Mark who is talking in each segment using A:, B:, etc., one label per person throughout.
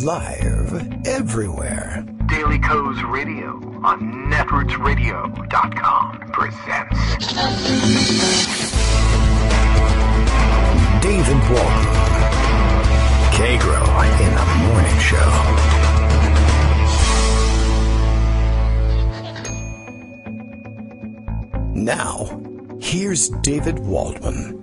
A: Live everywhere.
B: Daily Co's Radio on netrootsradio.com presents
A: David Waldron. Kagro in the Morning Show. Now, here's David Waldman.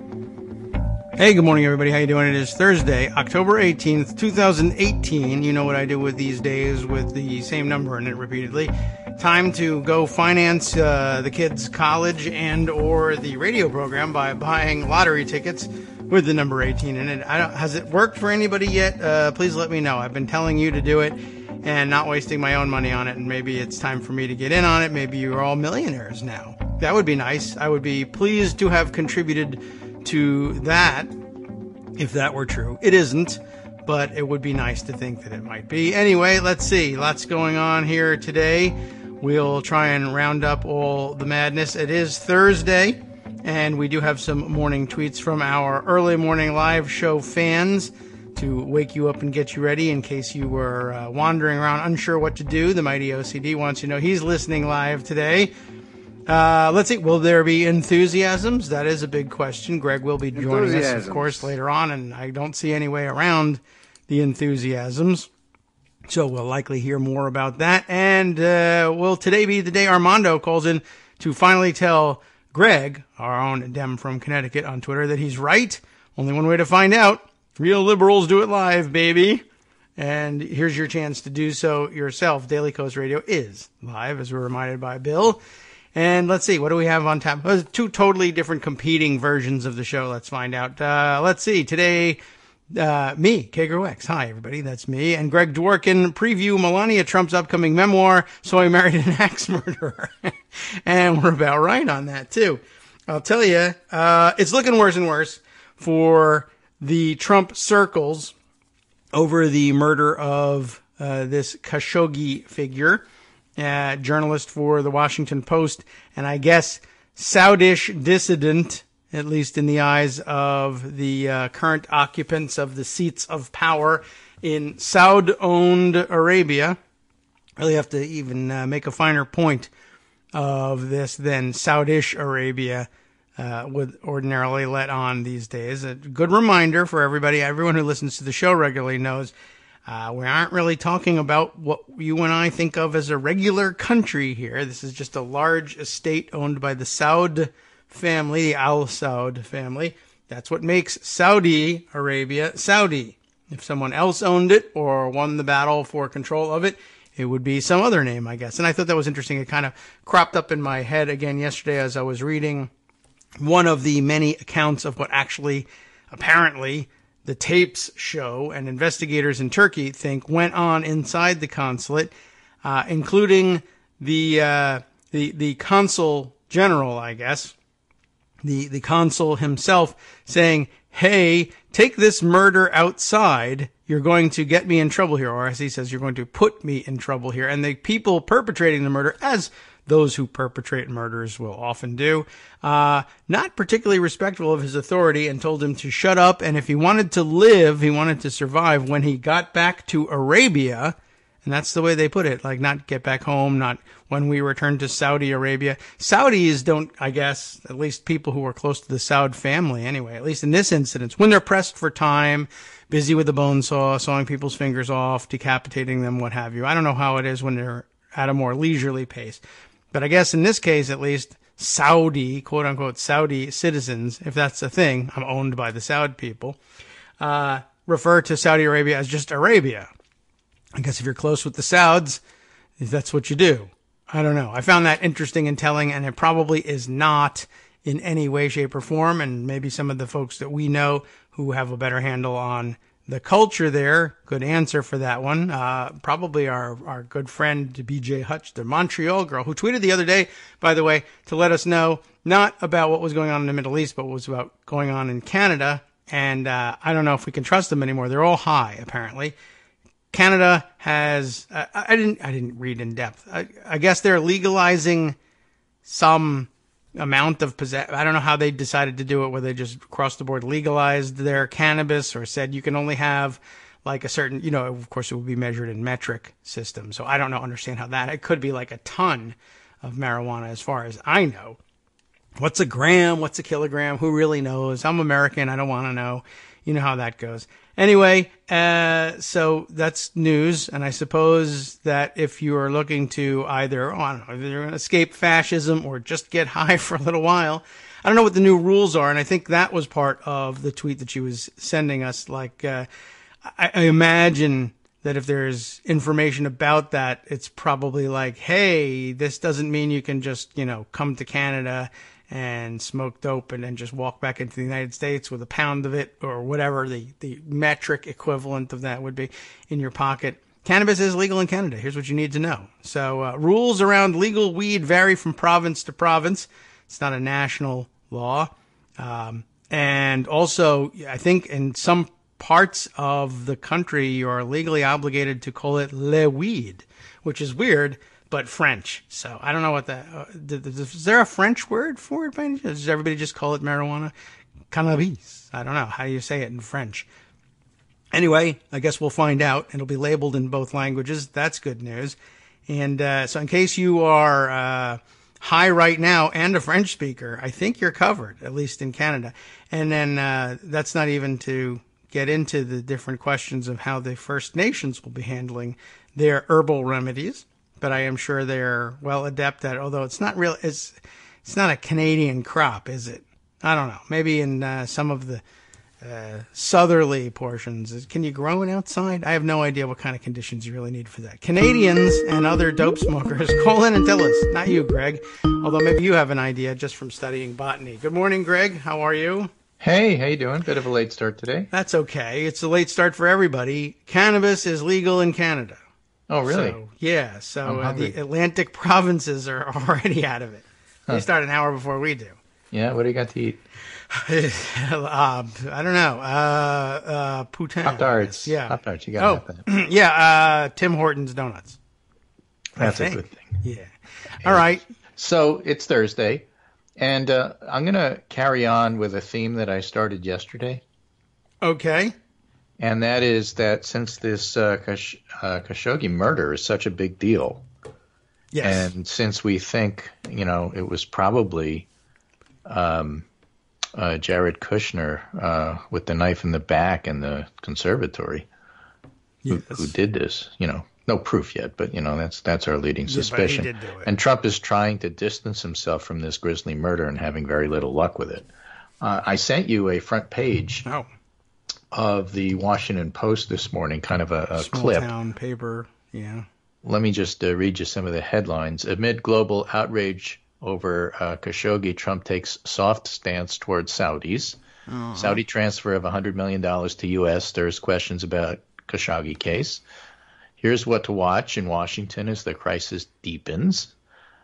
C: Hey, good morning, everybody. How you doing? It is Thursday, October 18th, 2018. You know what I do with these days with the same number in it repeatedly. Time to go finance the kids' college and or the radio program by buying lottery tickets with the number 18 in it. Has it worked for anybody yet? Please let me know. I've been telling you to do it and not wasting my own money on it, and maybe it's time for me to get in on it. Maybe you're all millionaires now. That would be nice. I would be pleased to have contributed to that, if that were true. It isn't, but it would be nice to think that it might be. Anyway, let's see. Lots going on here today. We'll try and round up all the madness. It is Thursday, and we do have some morning tweets from our early morning live show fans to wake you up and get you ready in case you were wandering around unsure what to do. The mighty OCD wants you to know he's listening live today. Let's see. Will there be enthusiasms? That is a big question. Greg will be joining us, of course, later on, and I don't see any way around the enthusiasms. So we'll likely hear more about that. And will today be the day Armando calls in to finally tell Greg, our own Dem from Connecticut, on Twitter that he's right? Only one way to find out. Real liberals do it live, baby. And here's your chance to do so yourself. Daily Coast Radio is live, as we're reminded by Bill. And let's see, what do we have on tap? Two totally different competing versions of the show. Let's find out. Let's see, today, me, Kagro X. Hi, everybody, that's me. And Greg Dworkin, preview Melania Trump's upcoming memoir, So I Married an Axe Murderer. And we're about right on that, too. I'll tell you, it's looking worse and worse for the Trump circles over the murder of this Khashoggi figure. Journalist for the Washington Post, and I guess Saudish dissident, at least in the eyes of the current occupants of the seats of power in Saud-owned Arabia. Really have to even make a finer point of this than Saudish Arabia would ordinarily let on these days. A good reminder for everybody, everyone who listens to the show regularly knows we aren't really talking about what you and I think of as a regular country here. This is just a large estate owned by the Saud family, the Al Saud family. That's what makes Saudi Arabia Saudi. If someone else owned it or won the battle for control of it, it would be some other name, I guess. And I thought that was interesting. It kind of cropped up in my head again yesterday as I was reading one of the many accounts of what actually, apparently, the tapes show and investigators in Turkey think went on inside the consulate, including the consul general, I guess, the consul himself saying, hey, take this murder outside. You're going to get me in trouble here. Or as he says, you're going to put me in trouble here. And the people perpetrating the murder, as those who perpetrate murders will often do, not particularly respectful of his authority, and told him to shut up. And if he wanted to live, he wanted to survive when he got back to Arabia, and that's the way they put it, like not get back home, not when we return to Saudi Arabia. Saudis don't, I guess, at least people who are close to the Saud family anyway, at least in this instance, when they're pressed for time, busy with the bone saw, sawing people's fingers off, decapitating them, what have you. I don't know how it is when they're at a more leisurely pace. But I guess in this case, at least, Saudi, quote-unquote, Saudi citizens, if that's a thing, I'm owned by the Saud people, refer to Saudi Arabia as just Arabia. I guess if you're close with the Sauds, that's what you do. I don't know. I found that interesting and telling, and it probably is not in any way, shape, or form, and maybe some of the folks that we know who have a better handle on the culture there, good answer for that one. Probably our good friend BJ Hutch, the Montreal girl, who tweeted the other day, by the way, to let us know not about what was going on in the Middle East, but what was about going on in Canada. And I don't know if we can trust them anymore. They're all high, apparently. Canada has, I didn't read in depth. I guess they're legalizing some amount of I don't know how they decided to do it, whether they just across the board legalized their cannabis or said you can only have like a certain, of course it will be measured in metric system. So I don't understand how that, it could be like a ton of marijuana as far as I know. What's a gram? What's a kilogram? Who really knows? I'm American. I don't want to know. You know how that goes. Anyway, so that's news. And I suppose that if you are looking to either, I don't know, either escape fascism or just get high for a little while, I don't know what the new rules are. And I think that was part of the tweet that she was sending us. Like, I imagine that if there's information about that, it's probably like, hey, this doesn't mean you can just, come to Canada and smoke dope and then just walk back into the United States with a pound of it or whatever the metric equivalent of that would be in your pocket. Cannabis is legal in Canada. Here's what you need to know. So rules around legal weed vary from province to province. It's not a national law. And also, I think in some parts of the country, you are legally obligated to call it le weed, which is weird, but French. So I don't know what that, is there a French word for it? Does everybody just call it marijuana? Cannabis. I don't know. How do you say it in French? Anyway, I guess we'll find out. It'll be labeled in both languages. That's good news. And so in case you are high right now and a French speaker, I think you're covered, at least in Canada. And then that's not even to get into the different questions of how the First Nations will be handling their herbal remedies. But I am sure they're well adept at it, although it's not real. It's not a Canadian crop, is it? I don't know. Maybe in some of the southerly portions. Can you grow it outside? I have no idea what kind of conditions you really need for that. Canadians and other dope smokers, call in and tell us. Not you, Greg. Although maybe you have an idea just from studying botany. Good morning, Greg. How are you?
D: Hey, how you doing? Bit of a late start today.
C: That's okay. It's a late start for everybody. Cannabis is legal in Canada.
D: Oh, really?
C: So the Atlantic provinces are already out of it. They start an hour before we do.
D: Yeah, what do you got to eat?
C: I don't know. Poutine.
D: Pop-Tarts.
C: Yeah.
D: Pop-Tarts, you got to have that.
C: Yeah, Tim Hortons Donuts.
D: That's a good thing.
C: Yeah. All right.
D: So it's Thursday, and I'm going to carry on with a theme that I started yesterday.
C: Okay.
D: And that is that since this Khashoggi murder is such a big deal,
C: yes,
D: and since we think, it was probably Jared Kushner with the knife in the back in the conservatory who did this, no proof yet, but, that's our leading suspicion.
C: But he did do it.
D: And Trump is trying to distance himself from this grisly murder and having very little luck with it. I sent you a front page.
C: Oh.
D: Of the Washington Post this morning, kind of a clip.
C: Small town paper, yeah.
D: Let me just read you some of the headlines. Amid global outrage over Khashoggi, Trump takes soft stance towards Saudis. Uh-huh. Saudi transfer of $100 million to U.S. stirs questions about Khashoggi case. Here's what to watch in Washington as the crisis deepens.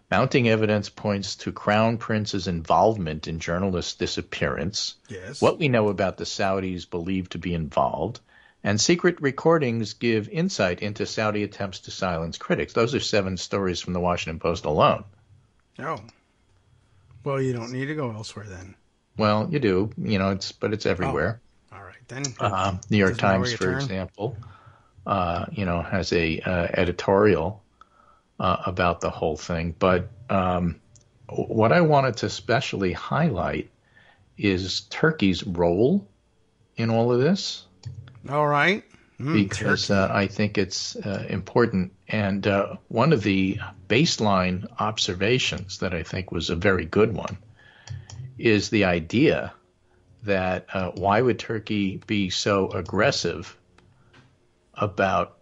D: Mounting evidence points to Crown Prince's involvement in journalist disappearance.
C: Yes.
D: What we know about the Saudis believed to be involved. And secret recordings give insight into Saudi attempts to silence critics. Those are 7 stories from the Washington Post alone.
C: Oh. Well, you don't need to go elsewhere then.
D: Well, you do. But it's everywhere.
C: Oh. All right, then.
D: New York Times, for example, has a editorial about the whole thing. But what I wanted to especially highlight is Turkey's role in all of this.
C: All right.
D: Because I think it's important. And one of the baseline observations that I think was a very good one is the idea that why would Turkey be so aggressive about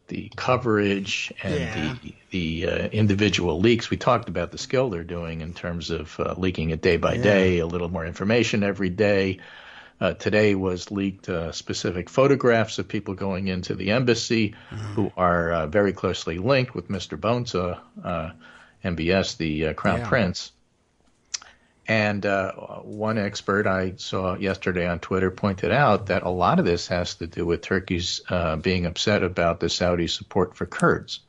D: the coverage and the individual leaks. We talked about the skill they're doing in terms of leaking it day by day, a little more information every day. Today was leaked specific photographs of people going into the embassy who are very closely linked with Mr. Bonsa, MBS, the Crown Prince. And one expert I saw yesterday on Twitter pointed out that a lot of this has to do with Turkey's being upset about the Saudi support for Kurds.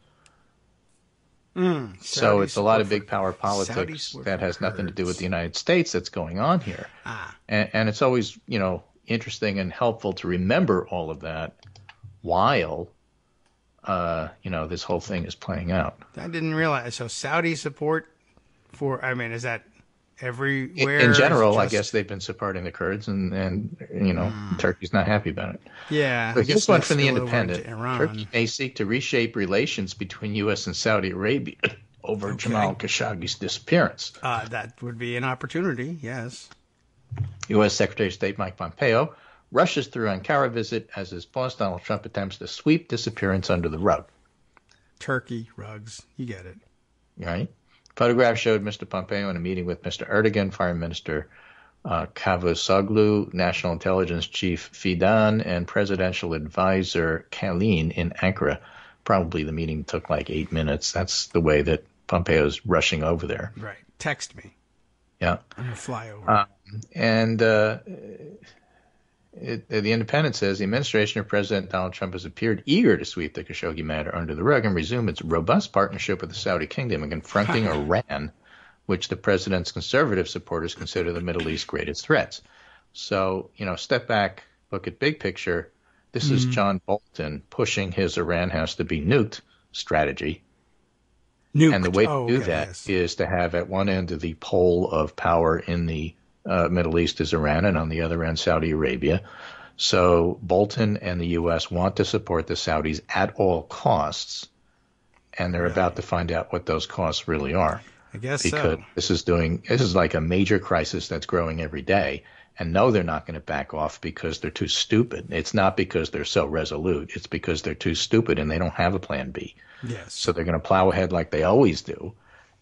D: So it's a lot of big power politics that has nothing to do with the United States that's going on here. And it's always, interesting and helpful to remember all of that while, this whole thing is playing out.
C: I didn't realize. So Saudi support for, is that everywhere?
D: In general, I guess they've been supporting the Kurds, and Turkey's not happy about it.
C: Yeah.
D: So here's one from The Independent. Turkey may seek to reshape relations between U.S. and Saudi Arabia over Jamal Khashoggi's disappearance.
C: That would be an opportunity, yes.
D: U.S. Secretary of State Mike Pompeo rushes through Ankara visit as his boss Donald Trump attempts to sweep disappearance under the rug.
C: Turkey rugs, you get it.
D: Right. Photographs showed Mr. Pompeo in a meeting with Mr. Erdogan, Foreign Minister Cavusoglu, National Intelligence Chief Fidan, and Presidential Advisor Kalin in Ankara. Probably the meeting took like 8 minutes. That's the way that Pompeo's rushing over there.
C: Right. Text me.
D: Yeah.
C: I'm going to fly over.
D: The Independent says the administration of President Donald Trump has appeared eager to sweep the Khashoggi matter under the rug and resume its robust partnership with the Saudi kingdom in confronting Iran, which the president's conservative supporters consider the Middle East's greatest threats. So, step back, look at big picture. This is John Bolton pushing his Iran has to be nuked strategy.
C: Nuked.
D: And the way to do that is to have at one end of the pole of power in the Middle East is Iran, and on the other end, Saudi Arabia. So Bolton and the U.S. want to support the Saudis at all costs, and they're about to find out what those costs really are.
C: I guess
D: because this is like a major crisis that's growing every day, and no, they're not going to back off because they're too stupid. It's not because they're so resolute. It's because they're too stupid and they don't have a plan B.
C: Yes.
D: So they're going to plow ahead like they always do,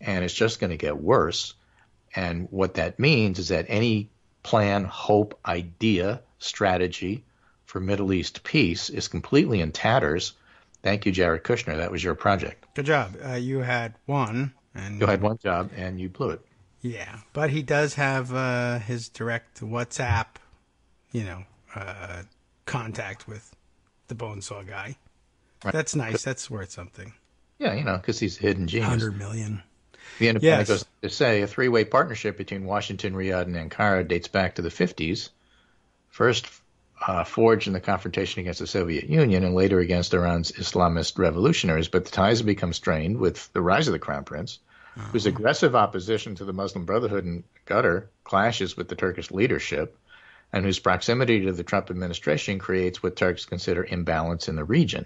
D: and it's just going to get worse. And what that means is that any plan, hope, idea, strategy for Middle East peace is completely in tatters. Thank you, Jared Kushner. That was your project.
C: Good job. You had one.
D: You had one job, and you blew it.
C: Yeah, but he does have his direct WhatsApp, contact with the Bonesaw guy. Right. That's nice. That's worth something.
D: Yeah, because he's a hidden genius.
C: 100 million.
D: The Independent goes to say a three-way partnership between Washington, Riyadh, and Ankara dates back to the 50s, first forged in the confrontation against the Soviet Union and later against Iran's Islamist revolutionaries. But the ties have become strained with the rise of the Crown Prince, whose aggressive opposition to the Muslim Brotherhood in Qatar clashes with the Turkish leadership, and whose proximity to the Trump administration creates what Turks consider imbalance in the region.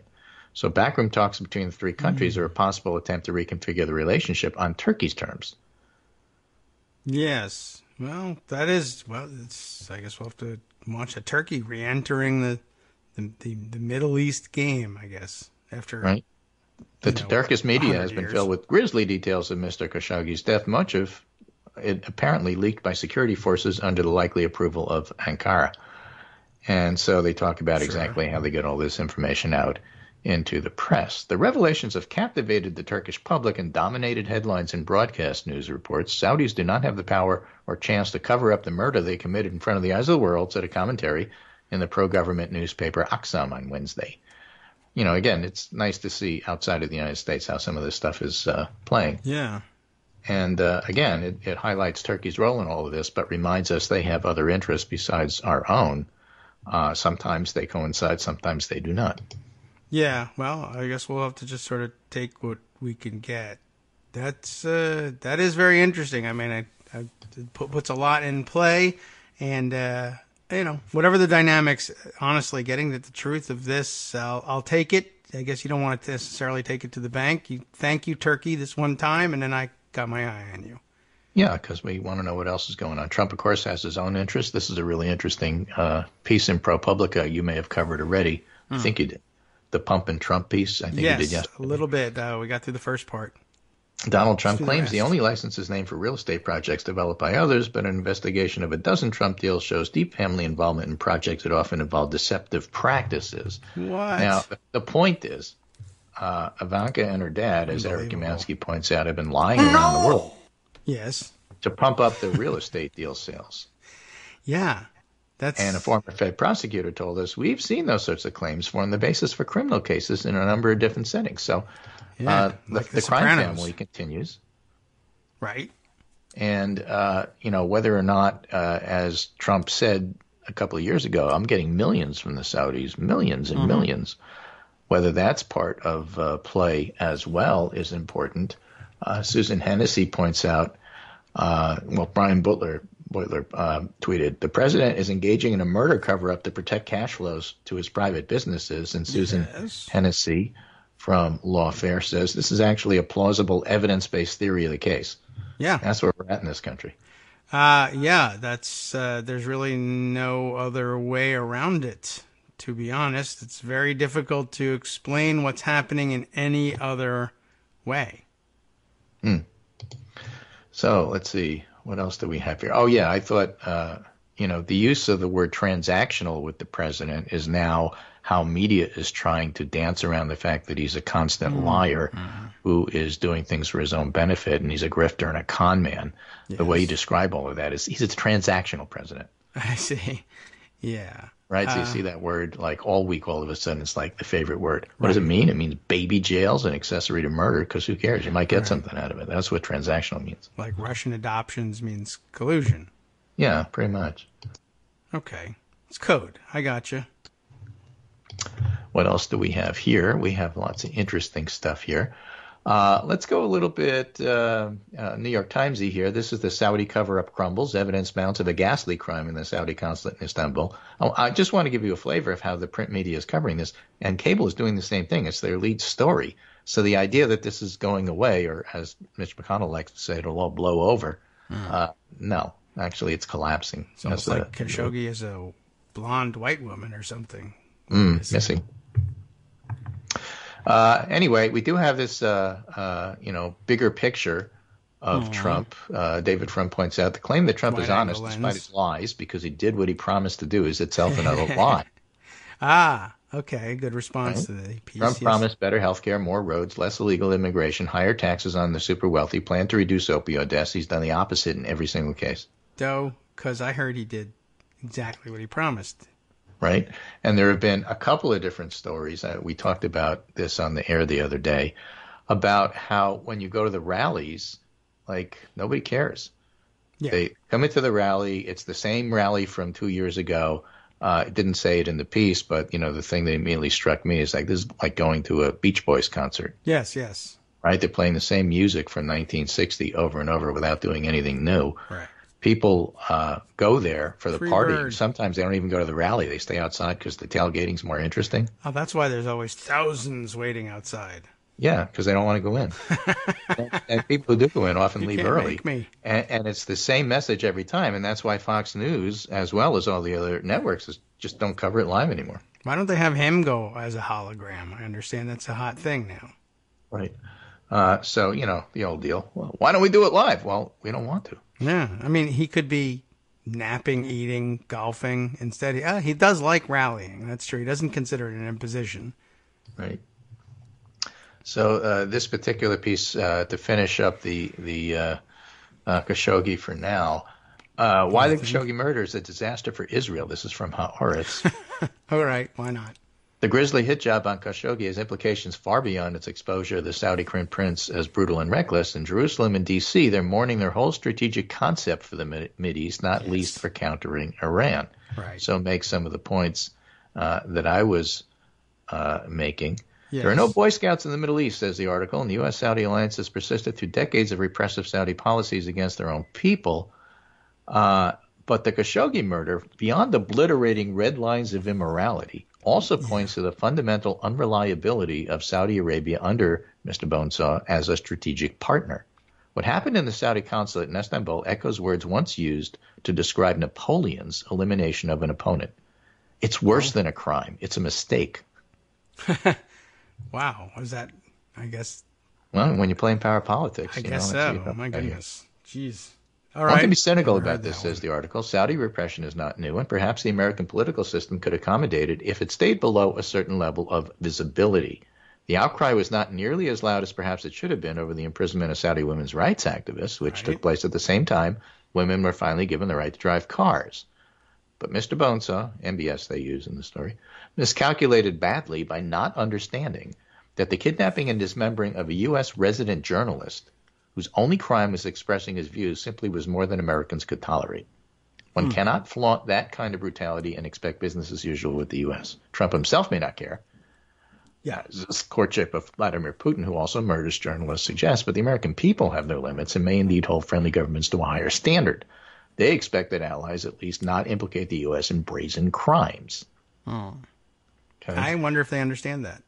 D: So backroom talks between the three countries are a possible attempt to reconfigure the relationship on Turkey's terms.
C: Yes. Well, it's, I guess we'll have to watch a Turkey re-entering the Middle East game, I guess, after.
D: Right. The Turkish media has been filled with grisly details of Mr. Khashoggi's death, much of it apparently leaked by security forces under the likely approval of Ankara. And so they talk about exactly how they get all this information out into the press. The revelations have captivated the Turkish public and dominated headlines and broadcast news reports. Saudis do not have the power or chance to cover up the murder they committed in front of the eyes of the world, said a commentary in the pro-government newspaper Aksam on Wednesday. Again, it's nice to see outside of the United States how some of this stuff is playing.
C: Yeah.
D: And again, it highlights Turkey's role in all of this, but reminds us they have other interests besides our own. Sometimes they coincide, sometimes they do not.
C: Yeah, well, I guess we'll have to just sort of take what we can get. That is very interesting. I mean, it puts a lot in play, and whatever the dynamics. Honestly, getting the truth of this, I'll take it. I guess you don't want to necessarily take it to the bank. Thank you, Turkey, this one time, and then I got my eye on you.
D: Yeah, because we want to know what else is going on. Trump, of course, has his own interests. This is a really interesting piece in ProPublica you may have covered already. I think you did. The Pump and Trump piece, I think you did yesterday.
C: A little bit. We got through the first part.
D: Donald Trump claims he only licenses named for real estate projects developed by others, but an investigation of a dozen Trump deals shows deep family involvement in projects that often involve deceptive practices.
C: What?
D: Now, the point is, Ivanka and her dad, as Eric Umansky points out, have been lying around the world.
C: Yes.
D: To pump up the real estate deal sales.
C: Yeah.
D: And a former Fed prosecutor told us, we've seen those sorts of claims form the basis for criminal cases in a number of different settings. So the crime family continues.
C: Right.
D: And, whether or not, as Trump said, a couple of years ago, I'm getting millions from the Saudis, millions and millions. Whether that's part of play as well is important. Susan Hennessy points out, Brian Butler tweeted, the president is engaging in a murder cover-up to protect cash flows to his private businesses. And Susan Hennessy from Lawfare says this is actually a plausible evidence-based theory of the case.
C: Yeah.
D: That's where we're at in this country.
C: That's there's really no other way around it. To be honest, it's very difficult to explain what's happening in any other way.
D: So let's see. What else do we have here? Oh, yeah, I thought, the use of the word transactional with the president is now how media is trying to dance around the fact that he's a constant liar who is doing things for his own benefit, and he's a grifter and a con man. Yes. The way you describe all of that is he's a transactional president.
C: I see. Yeah.
D: Right? So you see that word like all week, all of a sudden it's like the favorite word. What does it mean? It means baby jails and accessory to murder, because who cares? You might get something out of it. That's what transactional means.
C: Like Russian adoptions means collusion.
D: Yeah, pretty much.
C: Okay. It's code. I gotcha.
D: What else do we have here? We have lots of interesting stuff here. Let's go a little bit New York Timesy here. This is the Saudi cover-up crumbles. Evidence mounts of a ghastly crime in the Saudi consulate in Istanbul. I just want to give you a flavor of how the print media is covering this. And cable is doing the same thing. It's their lead story. So the idea that this is going away, or as Mitch McConnell likes to say, it'll all blow over. No, actually it's collapsing.
C: It's almost like Khashoggi is a blonde white woman or something.
D: Missing. Anyway, we do have this, bigger picture of Trump. David Frum points out the claim that Trump is honest despite his lies because he did what he promised to do is itself another lie.
C: Okay. Good response to the piece.
D: Trump promised better health care, more roads, less illegal immigration, higher taxes on the super wealthy, planned to reduce opioid deaths. He's done the opposite in every single case.
C: Because I heard he did exactly what he promised.
D: Right. And there have been a couple of different stories. We talked about this on the air the other day about how when you go to the rallies, like nobody cares. Yeah. They come into the rally. It's the same rally from 2 years ago. It didn't say it in the piece, but, the thing that immediately struck me is like this is like going to a Beach Boys concert.
C: Yes.
D: Right. They're playing the same music from 1960 over and over without doing anything new.
C: Right.
D: People go there for the
C: Free
D: party.
C: bird.
D: Sometimes they don't even go to the rally. They stay outside because the tailgating's more interesting.
C: Oh, that's why there's always thousands waiting outside.
D: Yeah, because they don't want to go in. and people who do go in often leave early.
C: Make me.
D: And it's the same message every time. And that's why Fox News, as well as all the other networks, just don't cover it live anymore.
C: Why don't they have him go as a hologram? I understand that's a hot thing now.
D: Right. So, the old deal. Well, why don't we do it live? Well, we don't want to.
C: Yeah. I mean, he could be napping, eating, golfing. Instead, he does like rallying. That's true. He doesn't consider it an imposition.
D: Right. So this particular piece, to finish up the Khashoggi for now, why the Khashoggi murder is a disaster for Israel. This is from Haaretz.
C: All right. Why not?
D: The grisly hit job on Khashoggi has implications far beyond its exposure of the Saudi Crown Prince as brutal and reckless. In Jerusalem and D.C., they're mourning their whole strategic concept for the Mideast, not least for countering Iran.
C: Right.
D: So make some of the points that I was making.
C: Yes.
D: There are no Boy Scouts in the Middle East, says the article, and the U.S.-Saudi alliance has persisted through decades of repressive Saudi policies against their own people. But the Khashoggi murder, beyond obliterating red lines of immorality, also points to the fundamental unreliability of Saudi Arabia under Mr. Bonesaw as a strategic partner. What happened in the Saudi consulate in Istanbul echoes words once used to describe Napoleon's elimination of an opponent. It's worse than a crime. It's a mistake.
C: Wow. Was that, I guess?
D: Well, when you're playing power politics.
C: I guess so. Oh, my goodness. Jeez. All
D: right. One can be cynical
C: Never
D: about this, says the article. Saudi repression is not new, and perhaps the American political system could accommodate it if it stayed below a certain level of visibility. The outcry was not nearly as loud as perhaps it should have been over the imprisonment of Saudi women's rights activists, which took place at the same time women were finally given the right to drive cars. But Mr. Bonesaw, MBS they use in the story, miscalculated badly by not understanding that the kidnapping and dismembering of a U.S. resident journalist whose only crime was expressing his views simply was more than Americans could tolerate. One cannot flaunt that kind of brutality and expect business as usual with the U.S. Trump himself may not care.
C: Yeah.
D: This courtship of Vladimir Putin, who also murders journalists, suggests, but the American people have their limits and may indeed hold friendly governments to a higher standard. They expect that allies at least not implicate the U.S. in brazen crimes.
C: Oh.
D: Okay.
C: I wonder if they understand that.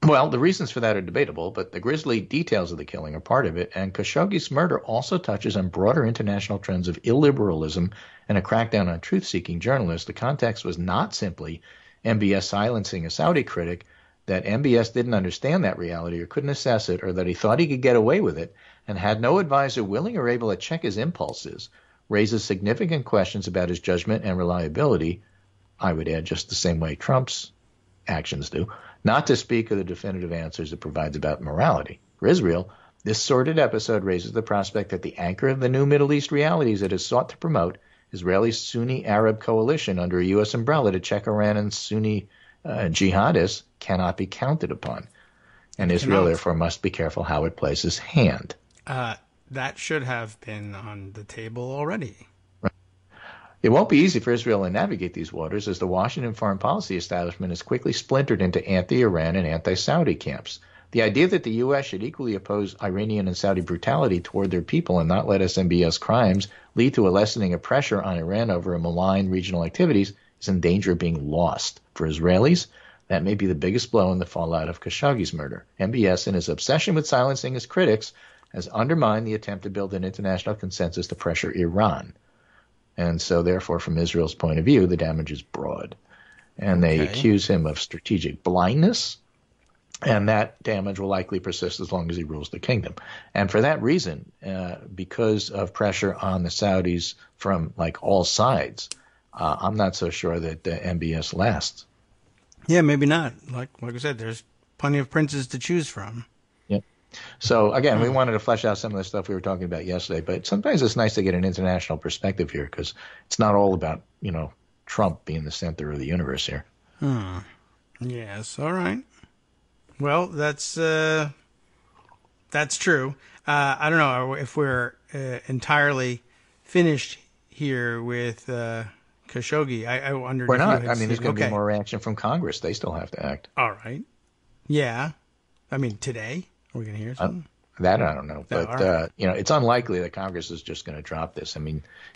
D: Well, the reasons for that are debatable, but the grisly details of the killing are part of it, and Khashoggi's murder also touches on broader international trends of illiberalism and a crackdown on truth-seeking journalists. The context was not simply MBS silencing a Saudi critic, that MBS didn't understand that reality or couldn't assess it, or that he thought he could get away with it and had no advisor willing or able to check his impulses, raises significant questions about his judgment and reliability, I would add just the same way Trump's actions do, not to speak of the definitive answers it provides about morality. For Israel, this sordid episode raises the prospect that the anchor of the new Middle East realities it has sought to promote, Israeli Sunni Arab coalition under a U.S. umbrella to check Iran and Sunni jihadists, cannot be counted upon. And Israel, therefore, must be careful how it plays its hand.
C: That should have been on the table already.
D: It won't be easy for Israel to navigate these waters, as the Washington foreign policy establishment is quickly splintered into anti-Iran and anti-Saudi camps. The idea that the U.S. should equally oppose Iranian and Saudi brutality toward their people and not let SMBS crimes lead to a lessening of pressure on Iran over malign regional activities is in danger of being lost. For Israelis, that may be the biggest blow in the fallout of Khashoggi's murder. MBS, in his obsession with silencing his critics, has undermined the attempt to build an international consensus to pressure Iran. And so, therefore, from Israel's point of view, the damage is broad. And they accuse him of strategic blindness, and that damage will likely persist as long as he rules the kingdom. And for that reason, because of pressure on the Saudis from, like, all sides, I'm not so sure that MBS lasts.
C: Yeah, maybe not. Like I said, there's plenty of princes to choose from.
D: Yep. So, again, we wanted to flesh out some of the stuff we were talking about yesterday, but sometimes it's nice to get an international perspective here because it's not all about, Trump being the center of the universe here.
C: Yes, all right. Well, that's true. I don't know if we're entirely finished here with Khashoggi. I wondered.
D: We're
C: if
D: not.
C: you had
D: There's
C: seen-
D: going to be more reaction from Congress. They still have to act.
C: All right. Yeah. Today? Are we going to hear something?
D: That I don't know. But, it's unlikely that Congress is just going to drop this.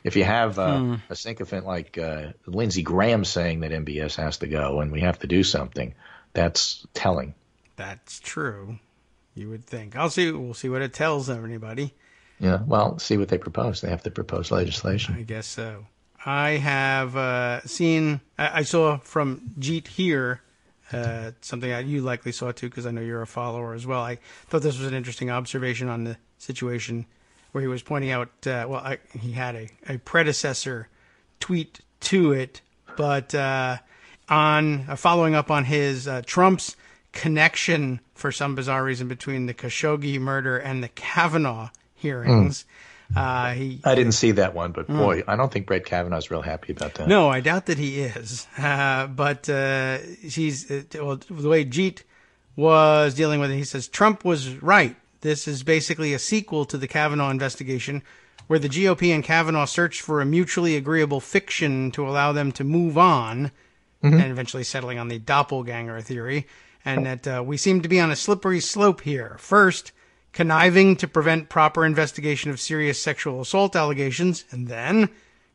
D: If you have a sycophant like Lindsey Graham saying that MBS has to go and we have to do something, that's telling.
C: That's true. You would think. We'll see what it tells everybody.
D: Yeah, well, see what they propose. They have to propose legislation.
C: I guess so. I have I saw from Jeet here, something that you likely saw too, because I know you're a follower as well. I thought this was an interesting observation on the situation where he was pointing out, he had a predecessor tweet to it, but on following up on his Trump's connection for some bizarre reason between the Khashoggi murder and the Kavanaugh hearings. I
D: didn't see that one, but boy, I don't think Brett Kavanaugh's real happy about that.
C: No, I doubt that he is. But he's the way Jeet was dealing with it. He says Trump was right. This is basically a sequel to the Kavanaugh investigation, where the GOP and Kavanaugh searched for a mutually agreeable fiction to allow them to move on, and eventually settling on the doppelganger theory. And that we seem to be on a slippery slope here. First, conniving to prevent proper investigation of serious sexual assault allegations, and then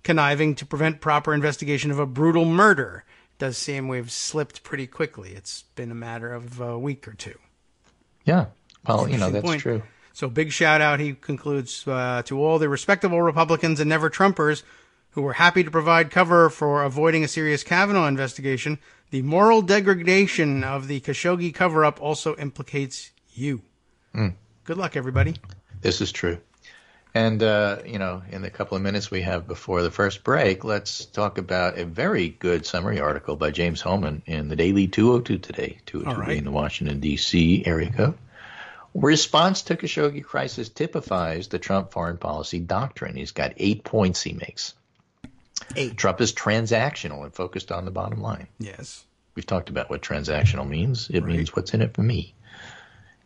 C: conniving to prevent proper investigation of a brutal murder. It does seem we've slipped pretty quickly. It's been a matter of a week or two.
D: Yeah, well, that's true.
C: So big shout out, he concludes, to all the respectable Republicans and never Trumpers who were happy to provide cover for avoiding a serious Kavanaugh investigation. The moral degradation of the Khashoggi cover-up also implicates you. Good luck, everybody.
D: This is true. And, in the couple of minutes we have before the first break, let's talk about a very good summary article by James Holman in the Daily 202 today, 202 in the Washington, D.C. area code. Response to Khashoggi crisis typifies the Trump foreign policy doctrine. He's got 8 points he makes.
C: 8.
D: Trump is transactional and focused on the bottom line.
C: Yes.
D: We've talked about what transactional means. It means what's in it for me.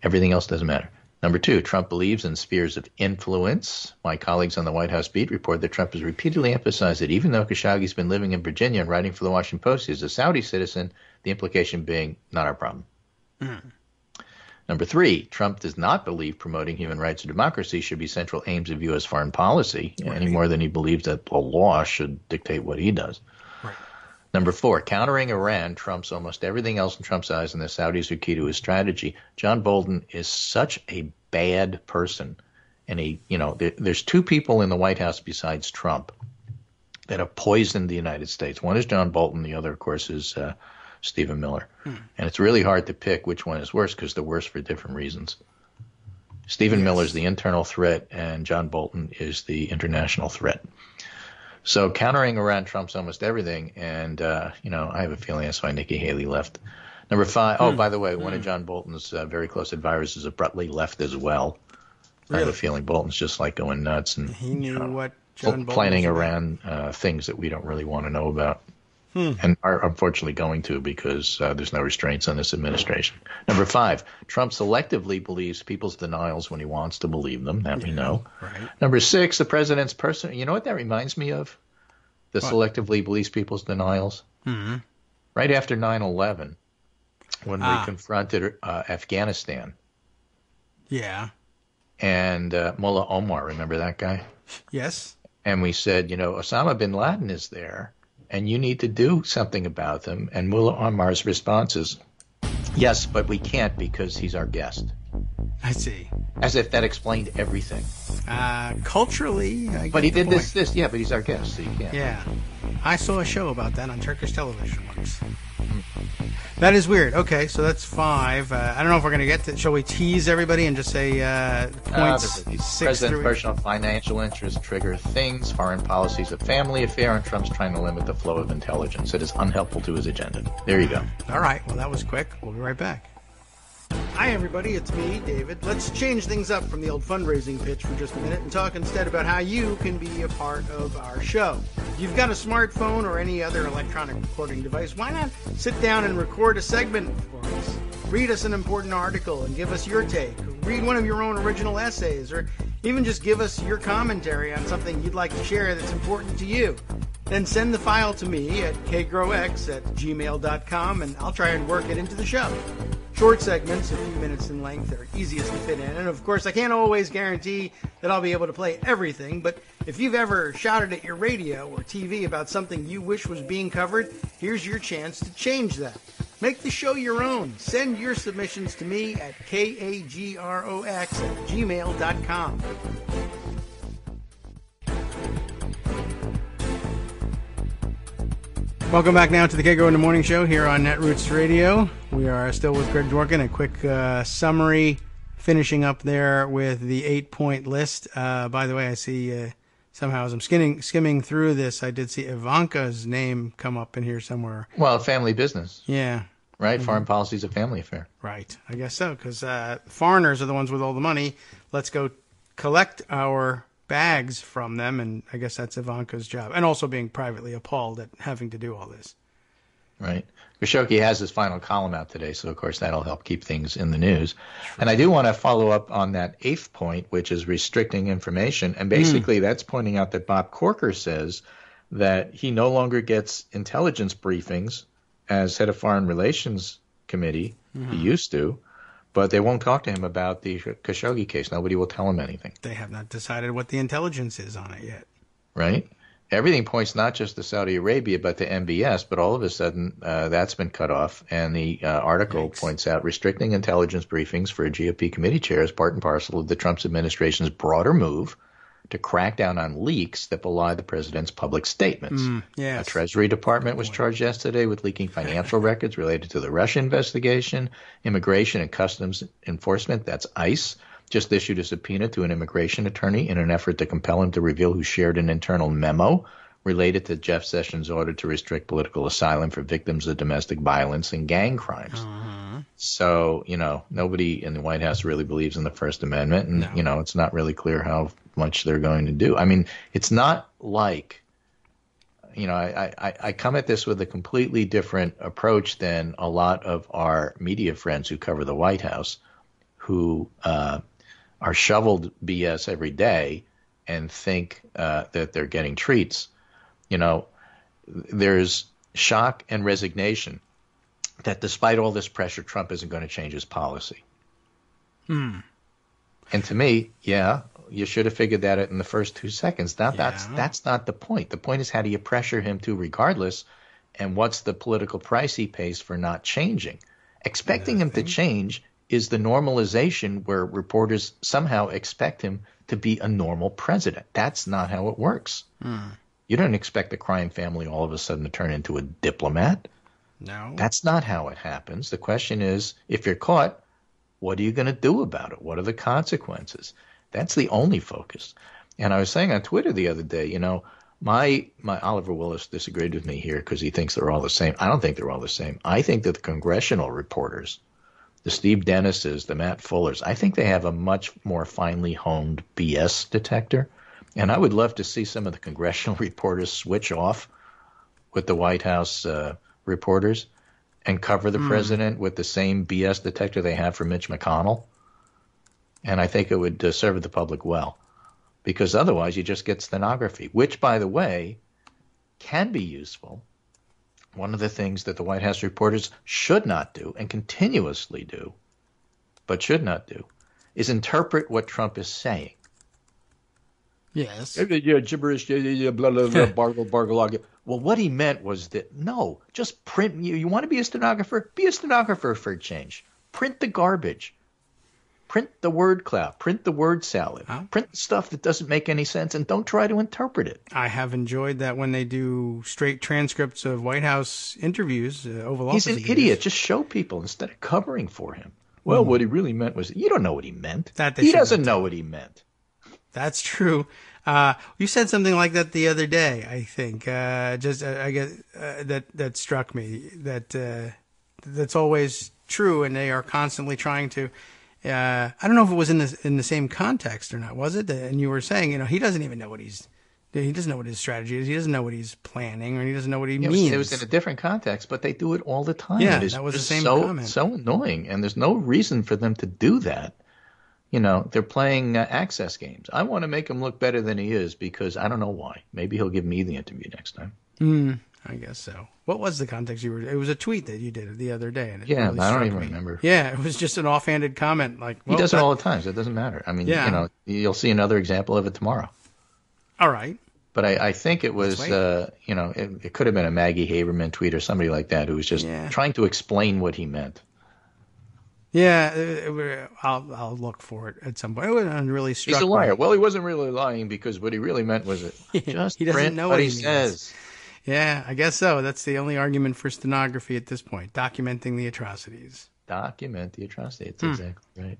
D: Everything else doesn't matter. Number 2, Trump believes in spheres of influence. My colleagues on the White House beat report that Trump has repeatedly emphasized that even though Khashoggi's been living in Virginia and writing for the Washington Post, he's a Saudi citizen, the implication being not our problem. Number 3, Trump does not believe promoting human rights and democracy should be central aims of U.S. foreign policy, any more than he believes that the law should dictate what he does.
C: Right.
D: Number 4, countering Iran trumps almost everything else in Trump's eyes, and the Saudis are key to his strategy. John Bolton is such a bad person, and there's 2 people in the White House besides Trump that have poisoned the United States. One is John Bolton, the other, of course, is Stephen Miller. And it's really hard to pick which one is worse because they're worse for different reasons. Stephen Miller is the internal threat, and John Bolton is the international threat. So countering Iran trumps almost everything, and, I have a feeling that's why Nikki Haley left. Number 5, by the way, one of John Bolton's very close advisors is abruptly left as well. I have a feeling Bolton's just like going nuts and
C: he knew what John Bolton
D: planning
C: was
D: Iran things that we don't really want to know about. And are unfortunately going to because there's no restraints on this administration. Number 5, Trump selectively believes people's denials when he wants to believe them. That we know.
C: Right.
D: Number 6, the president's person. You know what that reminds me of? The selectively believes people's denials.
C: Mm-hmm.
D: Right after 9/11, when we confronted Afghanistan.
C: Yeah.
D: And Mullah Omar, remember that guy?
C: Yes.
D: And we said, Osama bin Laden is there. And you need to do something about them. And Mullah Omar's response is, yes, but we can't because he's our guest.
C: I see.
D: As if that explained everything.
C: Culturally, I get
D: But he
C: the
D: did
C: point.
D: this. Yeah, but he's our guest, so you can't.
C: Yeah. I saw a show about that on Turkish television once. That is weird. Okay, so that's 5. I don't know if we're going to get to. Shall we tease everybody and just say points 6
D: President's
C: through 8?
D: personal financial interests trigger things. Foreign policy is a family affair, and Trump's trying to limit the flow of intelligence. It is unhelpful to his agenda. There you go.
C: All right. Well, that was quick. We'll be right back. Hi, everybody. It's me, David. Let's change things up from the old fundraising pitch for just a minute and talk instead about how you can be a part of our show. If you've got a smartphone or any other electronic recording device, why not sit down and record a segment for us? Read us an important article and give us your take. Read one of your own original essays, or even just give us your commentary on something you'd like to share that's important to you. Then send the file to me at kagrox@gmail.com, and I'll try and work it into the show. Short segments, a few minutes in length, are easiest to fit in. And of course, I can't always guarantee that I'll be able to play everything, but if you've ever shouted at your radio or TV about something you wish was being covered, here's your chance to change that. Make the show your own. Send your submissions to me at kagrox@gmail.com. Welcome back now to the Kagro in the Morning Show here on Netroots Radio. We are still with Greg Dworkin. A quick summary, finishing up there with the 8-point list. By the way, I see somehow as I'm skimming through this, I did see Ivanka's name come up in here somewhere.
D: Well, family business.
C: Yeah.
D: Right? Mm-hmm. Foreign policy is a family affair.
C: Right. I guess so, because foreigners are the ones with all the money. Let's go collect our bags from them, and I guess that's Ivanka's job. And also being privately appalled at having to do all this.
D: Right. Khashoggi has his final column out today, so of course that'll help keep things in the news. And I do want to follow up on that 8th point, which is restricting information. And basically that's pointing out that Bob Corker says that he no longer gets intelligence briefings as head of Foreign Relations Committee. He used to. But they won't talk to him about the Khashoggi case. Nobody will tell him anything.
C: They have not decided what the intelligence is on it yet.
D: Right? Everything points not just to Saudi Arabia, but to MBS. But all of a sudden, that's been cut off. And the article points out restricting intelligence briefings for a GOP committee chair is part and parcel of the Trump administration's broader move to crack down on leaks that belie the president's public statements.
C: Yes.
D: The Treasury Department was charged yesterday with leaking financial records related to the Russia investigation. Immigration and Customs Enforcement, that's ICE, just issued a subpoena to an immigration attorney in an effort to compel him to reveal who shared an internal memo related to Jeff Sessions' order to restrict political asylum for victims of domestic violence and gang crimes. So, nobody in the White House really believes in the First Amendment, and, it's not really clear how much they're going to do. I mean, it's not like, I come at this with a completely different approach than a lot of our media friends who cover the White House, who are shoveled BS every day and think that they're getting treats. There's shock and resignation that despite all this pressure, Trump isn't going to change his policy. And to me, you should have figured that out in the first 2 seconds. That's not the point. The point is, how do you pressure him to regardless, and what's the political price he pays for not changing? Expecting him to change is the normalization where reporters somehow expect him to be a normal president. That's not how it works. You don't expect the crime family all of a sudden to turn into a diplomat.
C: No.
D: That's not how it happens. The question is, if you're caught, what are you going to do about it? What are the consequences? That's the only focus. And I was saying on Twitter the other day, my Oliver Willis disagreed with me here because he thinks they're all the same. I don't think they're all the same. I think that the congressional reporters, the Steve Dennises, the Matt Fullers, I think they have a much more finely honed BS detector. And I would love to see some of the congressional reporters switch off with the White House reporters and cover the president with the same BS detector they have for Mitch McConnell. And I think it would serve the public well, because otherwise you just get stenography, which, by the way, can be useful. One of the things that the White House reporters should not do and continuously do, but should not do, is interpret what Trump is saying.
C: Yes.
D: Yeah, gibberish, blah, blah, blah, bargle. Well, what he meant was that, no, just print. You want to be a stenographer? Be a stenographer for a change. Print the garbage. Print the word cloud. Print the word salad. Print the stuff that doesn't make any sense, and don't try to interpret it.
C: I have enjoyed that when they do straight transcripts of White House interviews, Oval Office
D: He's an idiot. Just show people instead of covering for him. Well, what he really meant was, you don't know what he meant. He doesn't know what he meant. That's
C: true. You said something like that the other day, I think. I guess that struck me. That's always true, and they are constantly trying to. I don't know if it was in the same context or not, was it? And you were saying, he doesn't even know he doesn't know what his strategy is. He doesn't know what he's planning, or he doesn't know what he means.
D: It was in a different context, but they do it all the time.
C: Yeah, that was the same comment.
D: So annoying, and there's no reason for them to do that. They're playing access games. I want to make him look better than he is because I don't know why. Maybe he'll give me the interview next time.
C: I guess so. What was the context it was a tweet that you did the other day. And
D: really I don't even remember.
C: Yeah, it was just an offhanded comment.
D: He does it all the time, so it doesn't matter. I mean, you'll see another example of it tomorrow.
C: All right.
D: But I think it was, it could have been a Maggie Haberman tweet or somebody like that who was just trying to explain what he meant.
C: Yeah, I'll look for it at some point. It wasn't really struck.
D: He's a liar. Well, he wasn't really lying because what he really meant was just
C: he doesn't know
D: what he says.
C: Yeah, I guess so. That's the only argument for stenography at this point, documenting the atrocities.
D: Document the atrocities. That's exactly right.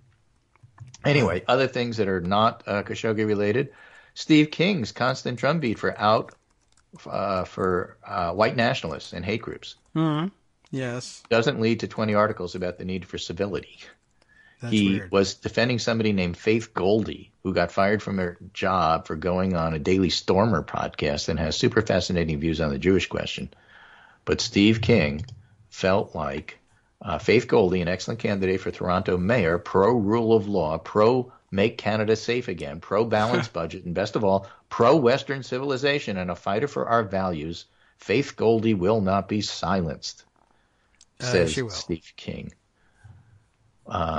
D: Anyway, other things that are not Khashoggi related. Steve King's constant drumbeat for white nationalists and hate groups.
C: Mm-hmm. Yes.
D: Doesn't lead to 20 articles about the need for civility.
C: That's
D: he
C: weird.
D: was defending somebody named Faith Goldie, who got fired from her job for going on a Daily Stormer podcast and has super fascinating views on the Jewish question. But Steve King felt like Faith Goldie, an excellent candidate for Toronto mayor, pro-rule of law, pro-make Canada safe again, pro-balanced budget, and best of all, pro-Western civilization and a fighter for our values, Faith Goldie will not be silenced. Says Steve King.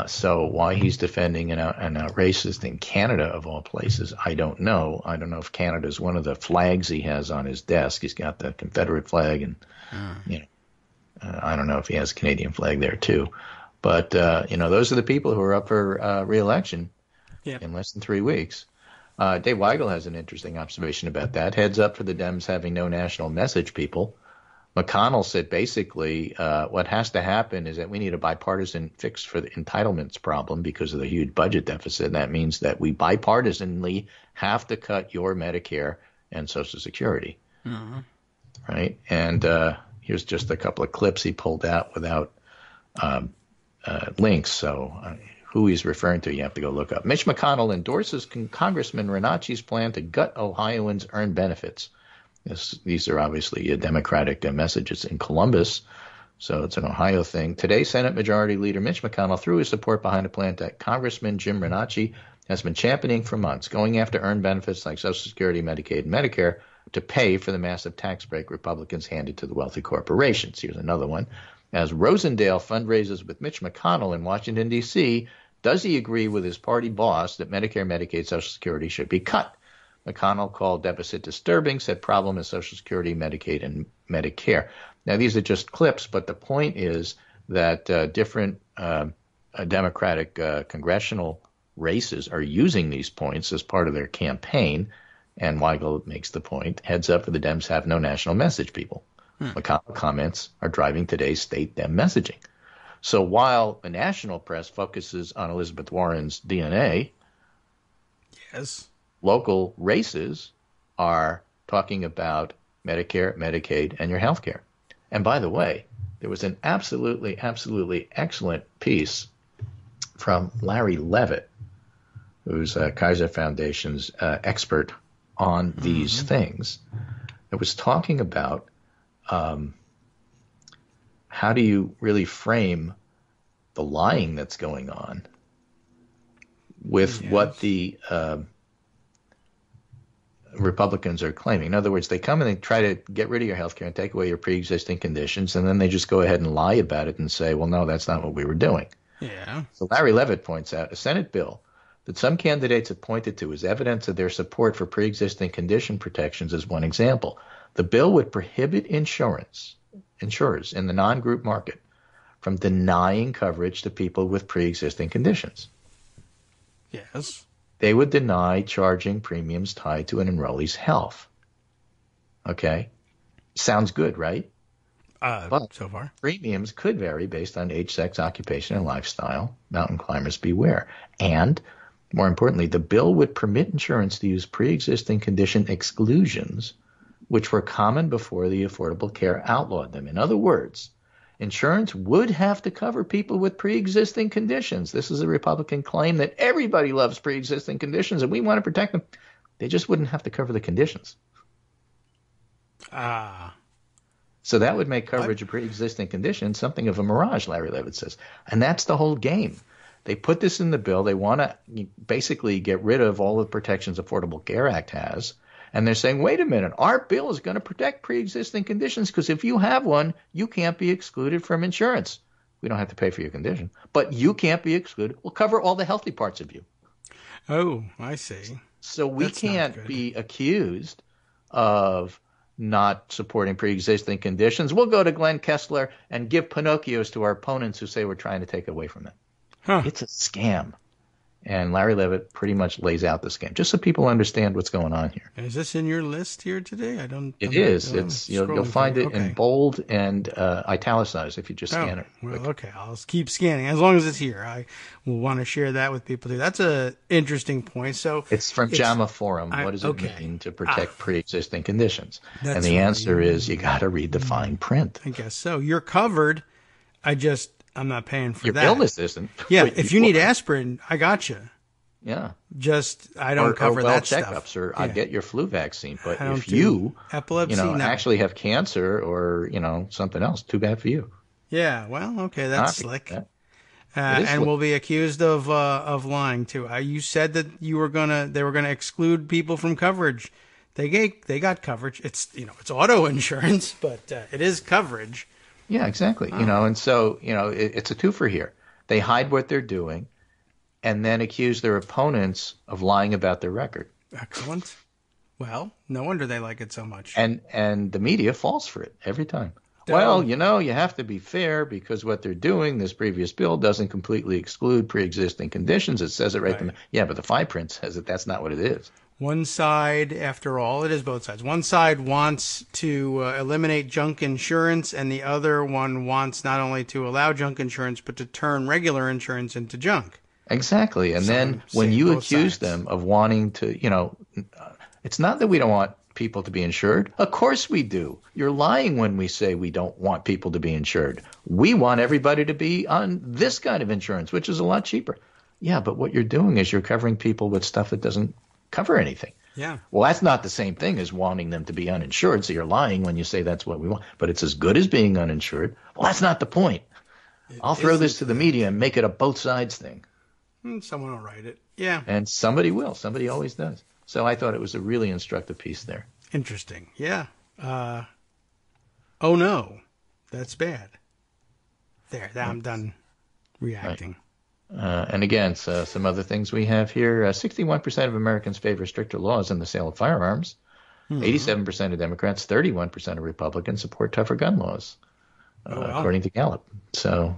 D: So why he's defending an racist in Canada, of all places, I don't know. I don't know if Canada is one of the flags he has on his desk. He's got the Confederate flag, and I don't know if he has a Canadian flag there too. But those are the people who are up for re-election in less than 3 weeks. Dave Weigel has an interesting observation about that. Heads up for the Dems having no national message, people. McConnell said basically what has to happen is that we need a bipartisan fix for the entitlements problem because of the huge budget deficit. And that means that we bipartisanly have to cut your Medicare and Social Security. Mm-hmm. Right? And here's just a couple of clips he pulled out without links. So who he's referring to, you have to go look up. Mitch McConnell endorses Congressman Renacci's plan to gut Ohioans' earned benefits. These are obviously Democratic messages in Columbus, so it's an Ohio thing. Today, Senate Majority Leader Mitch McConnell threw his support behind a plan that Congressman Jim Renacci has been championing for months, going after earned benefits like Social Security, Medicaid, and Medicare to pay for the massive tax break Republicans handed to the wealthy corporations. Here's another one. As Rosendale fundraises with Mitch McConnell in Washington, D.C., does he agree with his party boss that Medicare, Medicaid, Social Security should be cut? McConnell called deficit disturbing, said problem is Social Security, Medicaid, and Medicare. Now, these are just clips, but the point is that different Democratic congressional races are using these points as part of their campaign. And Weigel makes the point, heads up, the Dems have no national message, people. McConnell comments are driving today's state Dem messaging. So while the national press focuses on Elizabeth Warren's DNA,
C: Yes.
D: local races are talking about Medicare, Medicaid, and your health care. And by the way, there was an absolutely, absolutely excellent piece from Larry Levitt, who's Kaiser Foundation's expert on these things. It was talking about how do you really frame the lying that's going on with what the Republicans are claiming. In other words, they come and they try to get rid of your health care and take away your pre-existing conditions, and then they just go ahead and lie about it and say, well, no, that's not what we were doing.
C: Yeah.
D: So Larry Levitt points out a Senate bill that some candidates have pointed to as evidence of their support for pre-existing condition protections is one example. The bill would prohibit insurers in the non-group market from denying coverage to people with pre-existing conditions.
C: Yes.
D: They would deny charging premiums tied to an enrollee's health. Okay? Sounds good, right? But
C: so far.
D: Premiums could vary based on age, sex, occupation, and lifestyle. Mountain climbers beware. And, more importantly, the bill would permit insurance to use pre-existing condition exclusions, which were common before the Affordable Care outlawed them. In other words, insurance would have to cover people with pre-existing conditions. This is a Republican claim that everybody loves pre-existing conditions and we want to protect them. They just wouldn't have to cover the conditions. So that would make coverage of pre-existing conditions something of a mirage, Larry Levitt says. And that's the whole game. They put this in the bill. They want to basically get rid of all the protections Affordable Care Act has. And they're saying, wait a minute, our bill is going to protect pre-existing conditions because if you have one, you can't be excluded from insurance. We don't have to pay for your condition, but you can't be excluded. We'll cover all the healthy parts of you.
C: Oh, I see.
D: So we can't be accused of not supporting pre-existing conditions. We'll go to Glenn Kessler and give Pinocchios to our opponents who say we're trying to take away from them. It's a scam. And Larry Levitt pretty much lays out the scam, just so people understand what's going on here.
C: Is this in your list here today?
D: It is. You'll find it in bold and italicized if you just scan it.
C: Well, okay. I'll keep scanning as long as it's here. I will want to share that with people too. That's an interesting point. So
D: it's from JAMA Forum. What does it mean to protect pre-existing conditions? And the answer is you got to read the fine print.
C: I guess so. You're covered. I'm not paying for
D: your
C: that.
D: Your illness isn't.
C: Yeah, if you need aspirin, I got you.
D: Yeah.
C: I don't cover that stuff.
D: Checkups, or I get your flu vaccine. But if you,
C: epilepsy,
D: actually have cancer or something else, too bad for you.
C: Yeah. Well, okay, that's slick. And we'll be accused of lying too. You said that they were gonna exclude people from coverage. They got coverage. It's it's auto insurance, but it is coverage.
D: Yeah, exactly. And so, it's a twofer here. They hide what they're doing and then accuse their opponents of lying about their record.
C: Excellent. Well, no wonder they like it so much.
D: And the media falls for it every time. Well, you have to be fair because what they're doing, this previous bill doesn't completely exclude pre-existing conditions. It says it right there. Yeah, but the fine print says that that's not what it is.
C: One side, after all, it is both sides. One side wants to eliminate junk insurance, and the other one wants not only to allow junk insurance, but to turn regular insurance into junk.
D: Exactly. And then when you accuse them of wanting to, it's not that we don't want people to be insured. Of course we do. You're lying when we say we don't want people to be insured. We want everybody to be on this kind of insurance, which is a lot cheaper. Yeah, but what you're doing is you're covering people with stuff that doesn't cover anything.
C: Yeah.
D: Well, that's not the same thing as wanting them to be uninsured. So you're lying when you say that's what we want. But it's as good as being uninsured. Well, that's not the point. I'll throw this to the media and make it a both sides thing.
C: Someone will write it. Yeah.
D: And somebody will. Somebody always does. So I thought it was a really instructive piece there.
C: Interesting. Yeah. Oh, no. That's bad. There. I'm done reacting.
D: Right. And again, so some other things we have here. 61% of Americans favor stricter laws in the sale of firearms. 87% of Democrats, 31% of Republicans support tougher gun laws, according to Gallup. So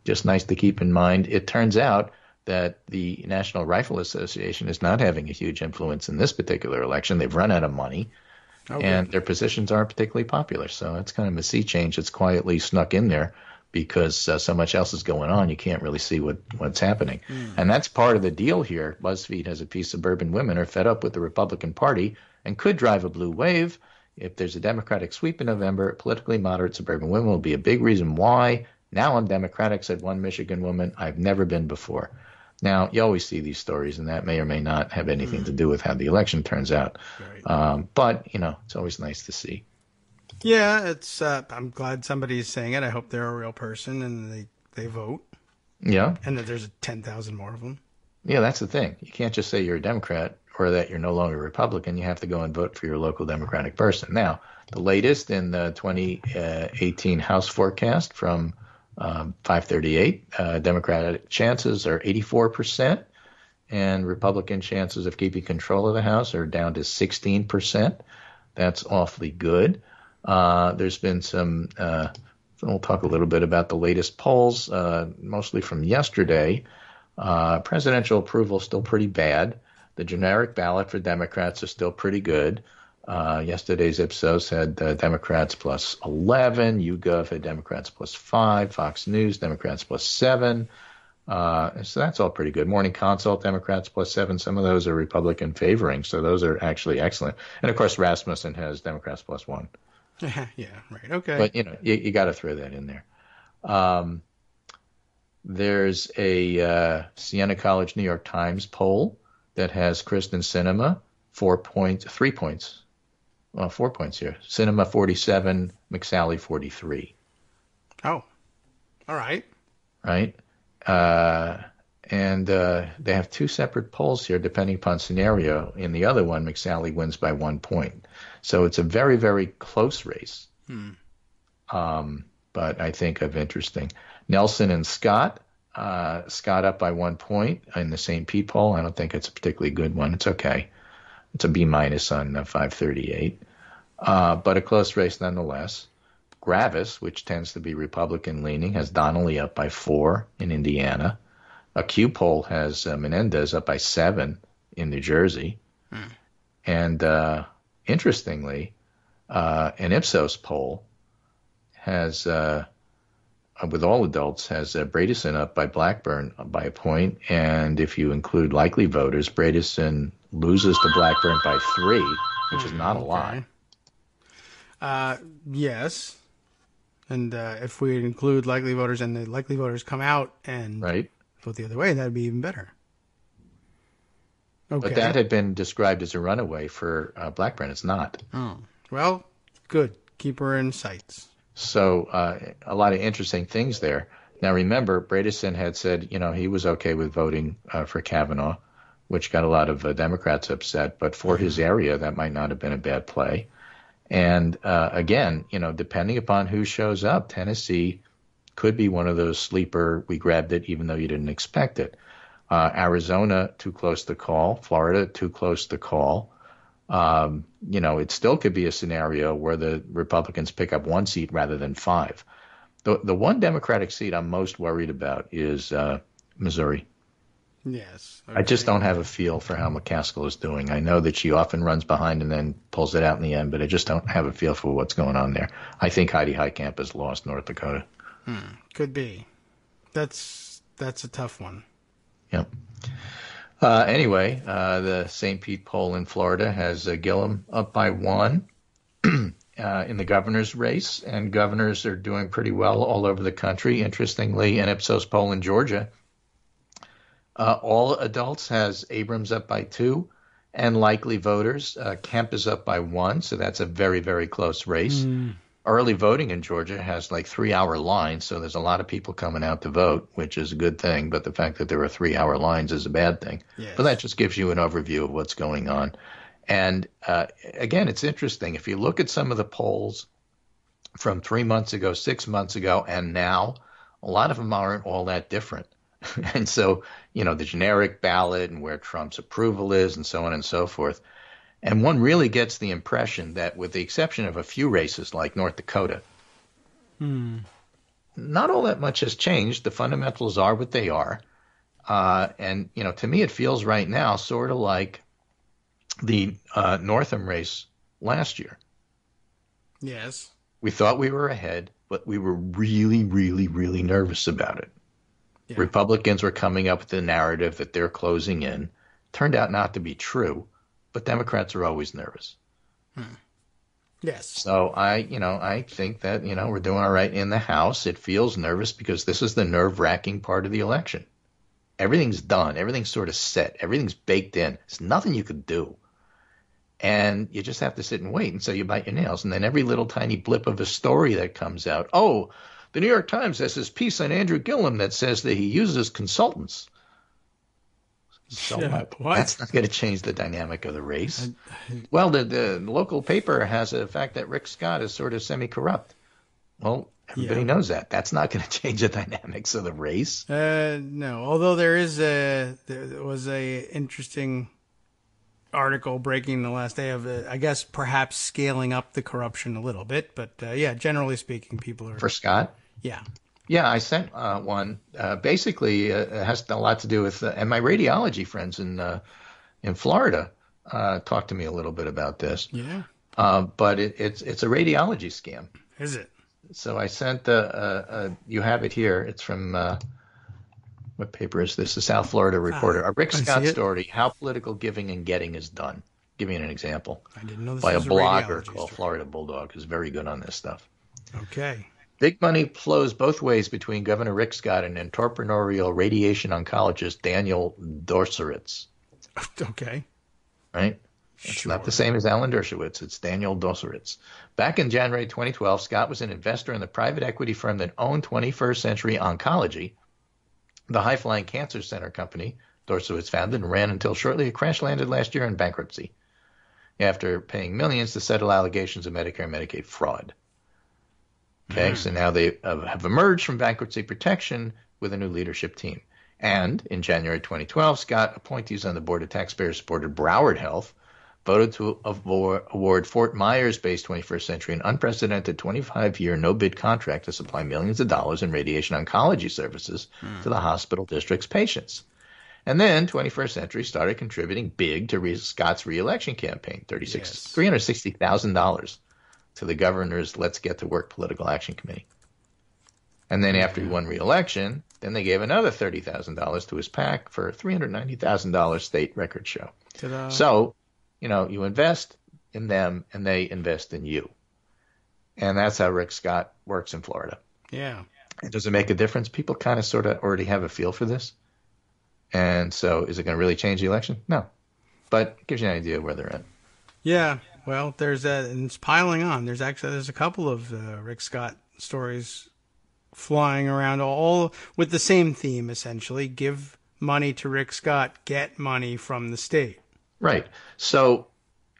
D: just nice to keep in mind. It turns out that the National Rifle Association is not having a huge influence in this particular election. They've run out of money, and their positions aren't particularly popular. So it's kind of a sea change that's quietly snuck in there because so much else is going on. You can't really see what's happening. And that's part of the deal here. BuzzFeed has a piece: suburban women are fed up with the Republican Party and could drive a blue wave. If there's a Democratic sweep in November, politically moderate suburban women will be a big reason why. Now I'm Democratic, said one Michigan woman. I've never been before. Now, you always see these stories, and that may or may not have anything to do with how the election turns out. Right. But, it's always nice to see.
C: Yeah, it's. I'm glad somebody's saying it. I hope they're a real person and they vote.
D: Yeah.
C: And that there's 10,000 more of them.
D: Yeah, that's the thing. You can't just say you're a Democrat or that you're no longer a Republican. You have to go and vote for your local Democratic person. Now, the latest in the 2018 House forecast from 538, Democratic chances are 84%, and Republican chances of keeping control of the House are down to 16%. That's awfully good. There's been some, we'll talk a little bit about the latest polls, mostly from yesterday. Presidential approval is still pretty bad. The generic ballot for Democrats is still pretty good. Yesterday's Ipsos had Democrats plus 11. YouGov had Democrats plus 5. Fox News, Democrats plus 7. So that's all pretty good. Morning Consult, Democrats plus 7. Some of those are Republican favoring, so those are actually excellent. And, of course, Rasmussen has Democrats plus 1.
C: Yeah, right. Okay.
D: But, you got to throw that in there. There's a Siena College New York Times poll that has Kristen Sinema 3 points. Well, 4 points here. Sinema 47, McSally 43.
C: Oh, all right.
D: Right. And they have two separate polls here, depending upon scenario. In the other one, McSally wins by 1 point. So it's a very, very close race. But I think of interesting. Nelson and Scott. Scott up by 1 point in the St. Pete poll. I don't think it's a particularly good one. It's okay. It's a B- on 538. But a close race nonetheless. Gravis, which tends to be Republican leaning, has Donnelly up by 4 in Indiana. A Q poll has Menendez up by 7 in New Jersey. And interestingly, an Ipsos poll has, with all adults, has Bredesen up by Blackburn by a point. And if you include likely voters, Bredesen loses to Blackburn by 3, which is not a lot.
C: Yes. And if we include likely voters and the likely voters come out and vote the other way, that would be even better. Okay.
D: But that had been described as a runaway for Blackburn. It's not.
C: Oh. Well, good. Keep her in sights.
D: So a lot of interesting things there. Now, remember, Bredesen had said, he was okay with voting for Kavanaugh, which got a lot of Democrats upset. But for his area, that might not have been a bad play. And again, depending upon who shows up, Tennessee could be one of those sleeper, we grabbed it even though you didn't expect it. Arizona, too close to call. Florida, too close to call. It still could be a scenario where the Republicans pick up 1 seat rather than 5. The one Democratic seat I'm most worried about is Missouri.
C: Yes. Okay.
D: I just don't have a feel for how McCaskill is doing. I know that she often runs behind and then pulls it out in the end, but I just don't have a feel for what's going on there. I think Heidi Heitkamp has lost North Dakota.
C: Could be. That's a tough one.
D: Yep. Anyway, the St. Pete poll in Florida has Gillum up by 1 in the governor's race, and governors are doing pretty well all over the country. Interestingly, an Ipsos poll in Georgia, all adults has Abrams up by 2, and likely voters, Kemp is up by 1, so that's a very, very close race. Early voting in Georgia has like 3-hour lines, so there's a lot of people coming out to vote, which is a good thing. But the fact that there are 3-hour lines is a bad thing.
C: Yes.
D: But that just gives you an overview of what's going on. And again, it's interesting. If you look at some of the polls from 3 months ago, 6 months ago, and now, a lot of them aren't all that different. And so, the generic ballot and where Trump's approval is and so on and so forth. And one really gets the impression that with the exception of a few races like North Dakota, not all that much has changed. The fundamentals are what they are. And, to me, it feels right now sort of like the Northam race last year.
C: Yes.
D: We thought we were ahead, but we were really, really, really nervous about it. Yeah. Republicans were coming up with the narrative that they're closing in. Turned out not to be true, but Democrats are always nervous.
C: Yes.
D: So I think that, we're doing all right in the House. It feels nervous because this is the nerve-wracking part of the election. Everything's done. Everything's sort of set. Everything's baked in. There's nothing you could do. And you just have to sit and wait. And so you bite your nails. And then every little tiny blip of a story that comes out. Oh, the New York Times has this piece on Andrew Gillum that says that he uses consultants. So that's not going to change the dynamic of the race. Well, the local paper has a fact that Rick Scott is sort of semi-corrupt. Well, everybody knows that. That's not going to change the dynamics of the race.
C: No, although there was a interesting article breaking the last day of, I guess, perhaps scaling up the corruption a little bit. But, generally speaking, people are...
D: For Scott?
C: Yeah.
D: Yeah, I sent one. Basically, it has a lot to do with, and my radiology friends in Florida talked to me a little bit about this.
C: Yeah.
D: But it's a radiology scam.
C: Is it?
D: So I sent you have it here. It's from what paper is this? The South Florida Reporter. A Rick Scott story: How political giving and getting is done. Give you an example.
C: I didn't know this
D: by
C: was
D: a blogger
C: story.
D: called Florida Bulldog, who's very good on this stuff.
C: Okay.
D: Big money flows both ways between Governor Rick Scott and entrepreneurial radiation oncologist Daniel Dorseritz.
C: Okay.
D: Right? It's not the same as Alan Dershowitz. It's Daniel Dorseritz. Back in January 2012, Scott was an investor in the private equity firm that owned 21st Century Oncology, the high-flying cancer center company Dorseritz founded and ran until shortly it crash-landed last year in bankruptcy after paying millions to settle allegations of Medicare and Medicaid fraud. Okay, so now they have emerged from bankruptcy protection with a new leadership team. And in January 2012, Scott, appointees on the board of taxpayer-supported Broward Health, voted to award Fort Myers-based 21st Century an unprecedented 25-year no-bid contract to supply millions of dollars in radiation oncology services to the hospital district's patients. And then 21st Century started contributing big to Scott's re-election campaign, $360,000 to the governor's Let's Get to Work Political Action Committee. And then after he won re-election, then they gave another $30,000 to his PAC for a $390,000 state record show. Ta-da. So, you invest in them and they invest in you. And that's how Rick Scott works in Florida.
C: Yeah.
D: And does it make a difference? People kind of sort of already have a feel for this. And so is it going to really change the election? No. But it gives you an idea of where they're at.
C: Yeah. Well, and it's piling on. There's a couple of Rick Scott stories flying around, all with the same theme, essentially. Give money to Rick Scott, get money from the state.
D: Right. So,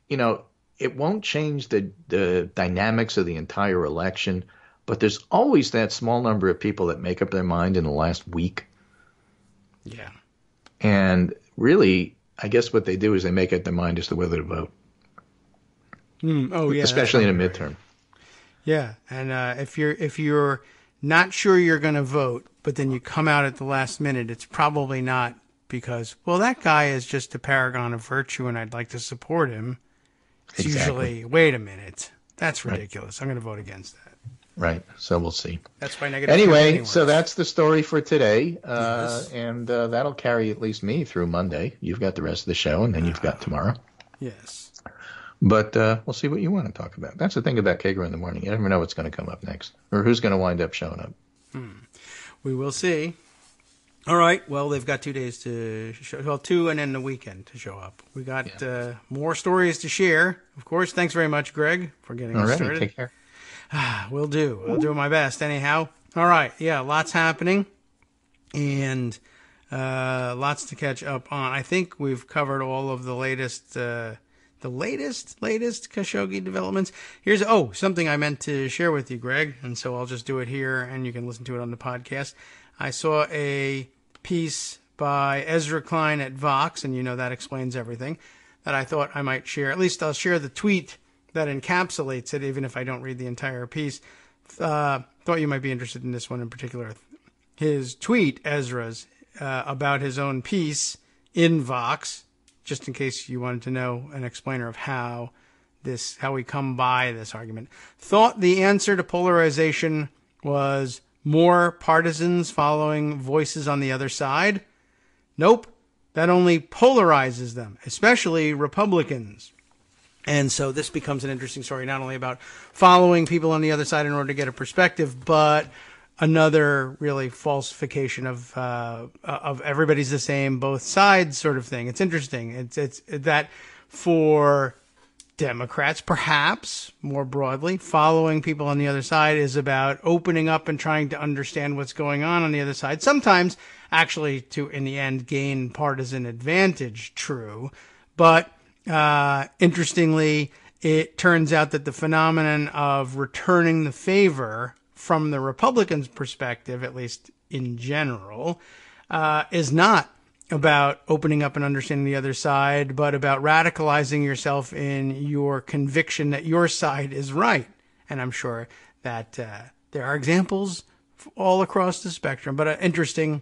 D: it won't change the dynamics of the entire election, but there's always that small number of people that make up their mind in the last week.
C: Yeah.
D: And really, I guess what they do is they make up their mind as to whether to vote. Especially in a midterm.
C: Yeah, and if you're not sure you're going to vote, but then you come out at the last minute, it's probably not because, well, that guy is just a paragon of virtue, and I'd like to support him. It's usually, wait a minute, that's ridiculous. Right. I'm going to vote against that.
D: Right. So we'll see.
C: That's why negative.
D: Anyway, so that's the story for today, and that'll carry at least me through Monday. You've got the rest of the show, and then you've got tomorrow.
C: Yes.
D: But we'll see what you want to talk about. That's the thing about Kagro in the morning. You never know what's going to come up next or who's going to wind up showing up.
C: We will see. All right. Well, they've got 2 days to show. Well, 2 and then the weekend to show up. We got more stories to share. Of course. Thanks very much, Greg, for getting us started.
D: Take care.
C: Will do. I'll do my best anyhow. All right. Yeah, lots happening and lots to catch up on. I think we've covered all of the latest Khashoggi developments. Here's something I meant to share with you, Greg, and so I'll just do it here and you can listen to it on the podcast. I saw a piece by Ezra Klein at Vox, and that explains everything, that I thought I might share. At least I'll share the tweet that encapsulates it, even if I don't read the entire piece. Thought you might be interested in this one in particular. His tweet, Ezra's, about his own piece in Vox, just in case you wanted to know an explainer of how we come by this argument. Thought the answer to polarization was more partisans following voices on the other side. Nope. That only polarizes them, especially Republicans. And so this becomes an interesting story, not only about following people on the other side in order to get a perspective, but another really falsification of everybody's the same, both sides sort of thing. It's interesting. It's that for Democrats, perhaps more broadly, following people on the other side is about opening up and trying to understand what's going on the other side. Sometimes actually to, in the end, gain partisan advantage. True. But interestingly, it turns out that the phenomenon of returning the favor from the Republicans' perspective, at least in general, is not about opening up and understanding the other side, but about radicalizing yourself in your conviction that your side is right. And I'm sure that there are examples all across the spectrum, but an interesting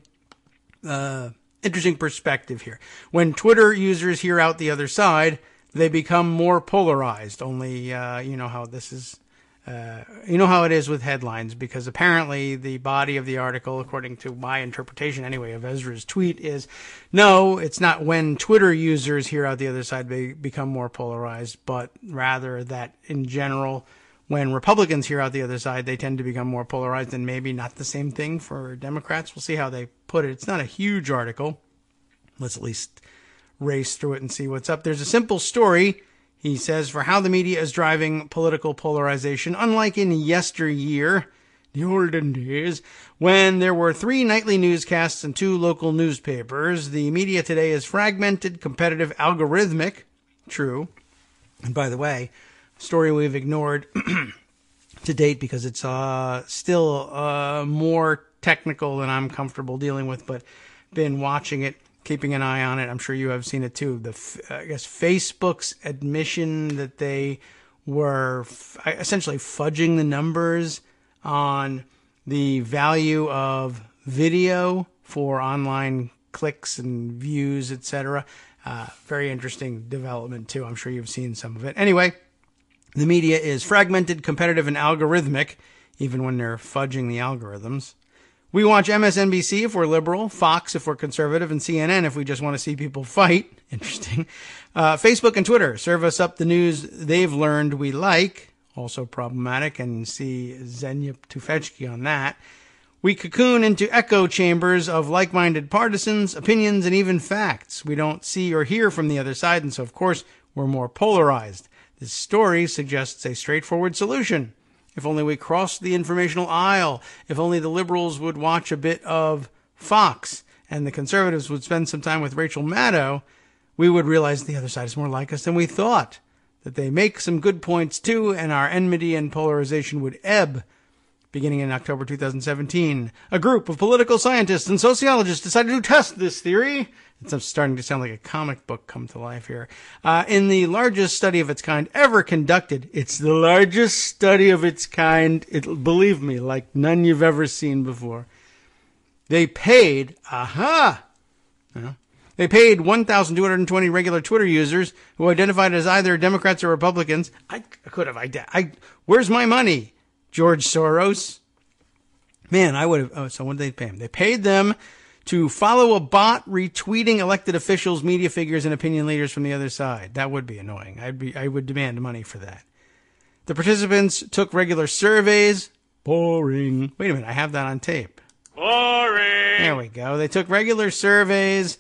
C: perspective here. When Twitter users hear out the other side, they become more polarized. Only, you know how this is. You know how it is with headlines, because apparently the body of the article, according to my interpretation anyway of Ezra's tweet, is no, it's not when Twitter users hear out the other side they become more polarized, but rather that in general, when Republicans hear out the other side, they tend to become more polarized, and maybe not the same thing for Democrats. We'll see how they put it. It's not a huge article. Let's at least race through it and see what's up. There's a simple story, he says, for how the media is driving political polarization. Unlike in yesteryear, the olden days, when there were 3 nightly newscasts and 2 local newspapers, the media today is fragmented, competitive, algorithmic. True. And by the way, a story we've ignored to date because it's still more technical than I'm comfortable dealing with, but been watching it, keeping an eye on it. I'm sure you have seen it too. I guess Facebook's admission that they were essentially fudging the numbers on the value of video for online clicks and views, etc. Very interesting development too. I'm sure you've seen some of it. Anyway, the media is fragmented, competitive, and algorithmic, even when they're fudging the algorithms. We watch MSNBC if we're liberal, Fox if we're conservative, and CNN if we just want to see people fight. Interesting. Facebook and Twitter serve us up the news they've learned we like. Also problematic, and see Zenya Tufekci on that. We cocoon into echo chambers of like-minded partisans, opinions, and even facts. We don't see or hear from the other side, and so, of course, we're more polarized. This story suggests a straightforward solution. If only we crossed the informational aisle. If only the liberals would watch a bit of Fox and the conservatives would spend some time with Rachel Maddow, we would realize the other side is more like us than we thought. That they make some good points too, and our enmity and polarization would ebb. Beginning in October 2017, a group of political scientists and sociologists decided to test this theory. It's starting to sound like a comic book come to life here. In the largest study of its kind ever conducted. It's the largest study of its kind, believe me, like none you've ever seen before. They paid, they paid 1,220 regular Twitter users who identified as either Democrats or Republicans. I could have, where's my money? George Soros. Man, I would have, so what did they pay him? They paid them to follow a bot retweeting elected officials, media figures, and opinion leaders from the other side. That would be annoying. I would demand money for that. The participants took regular surveys. Boring. Wait a minute, I have that on tape.
E: Boring.
C: There we go. They took regular surveys,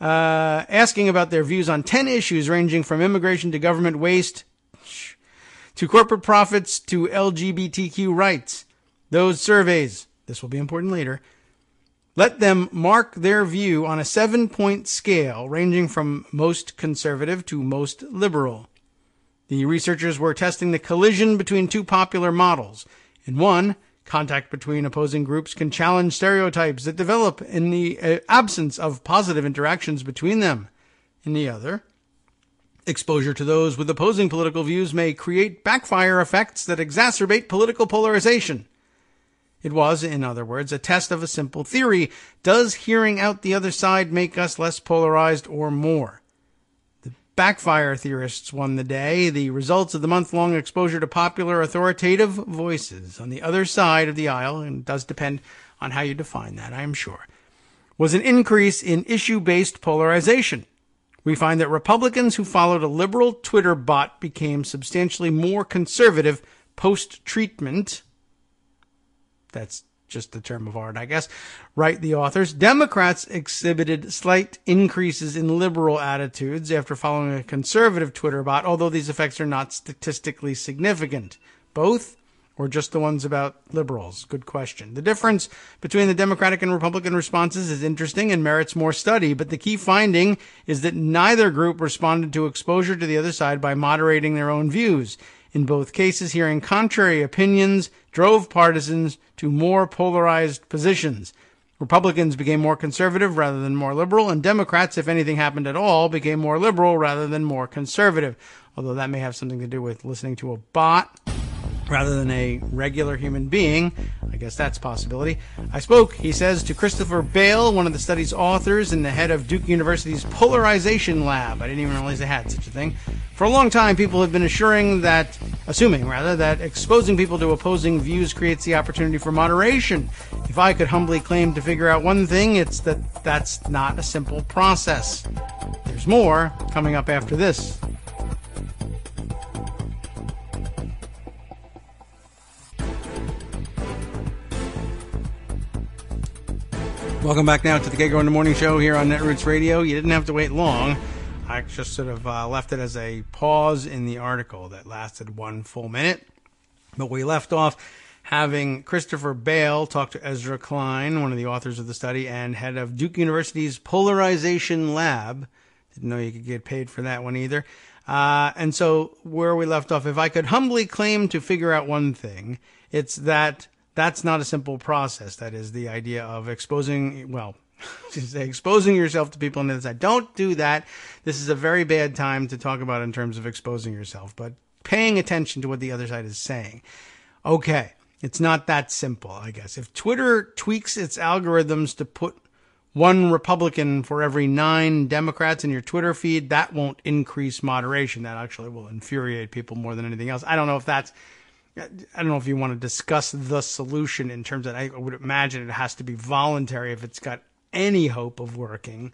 C: asking about their views on 10 issues ranging from immigration to government waste to corporate profits to LGBTQ rights. Those surveys, this will be important later, let them mark their view on a 7-point scale ranging from most conservative to most liberal. The researchers were testing the collision between two popular models. In one, contact between opposing groups can challenge stereotypes that develop in the absence of positive interactions between them. In the other, exposure to those with opposing political views may create backfire effects that exacerbate political polarization. It was, in other words, a test of a simple theory. Does hearing out the other side make us less polarized or more? The backfire theorists won the day. The results of the month-long exposure to popular authoritative voices on the other side of the aisle, and it does depend on how you define that, I am sure, was an increase in issue-based polarization. We find that Republicans who followed a liberal Twitter bot became substantially more conservative post-treatment. That's just the term of art, I guess. Write the authors. Democrats exhibited slight increases in liberal attitudes after following a conservative Twitter bot, although these effects are not statistically significant. Both, or just the ones about liberals? Good question. The difference between the Democratic and Republican responses is interesting and merits more study, but the key finding is that neither group responded to exposure to the other side by moderating their own views. In both cases, hearing contrary opinions drove partisans to more polarized positions. Republicans became more conservative rather than more liberal, and Democrats, if anything happened at all, became more liberal rather than more conservative, although that may have something to do with listening to a bot rather than a regular human being. I guess that's a possibility. I spoke, he says, to Christopher Bale, one of the study's authors and the head of Duke University's Polarization Lab. I didn't even realize they had such a thing. For a long time, people have been assuming that exposing people to opposing views creates the opportunity for moderation. If I could humbly claim to figure out one thing, it's that that's not a simple process. There's more coming up after this. Welcome back now to the Kagro in the Morning Show here on Netroots Radio. You didn't have to wait long. I just sort of left it as a pause in the article that lasted 1 full minute. But we left off having Christopher Bale talk to Ezra Klein, one of the authors of the study and head of Duke University's Polarization Lab. Didn't know you could get paid for that one either. And so where we left off, if I could humbly claim to figure out one thing, it's that that's not a simple process. That is the idea of exposing yourself to people on the other side. Don't do that. This is a very bad time to talk about in terms of exposing yourself, but paying attention to what the other side is saying. Okay, it's not that simple, I guess. If Twitter tweaks its algorithms to put one Republican for every 9 Democrats in your Twitter feed, that won't increase moderation. That actually will infuriate people more than anything else. I don't know if you want to discuss the solution in terms of, I would imagine it has to be voluntary if it's got any hope of working.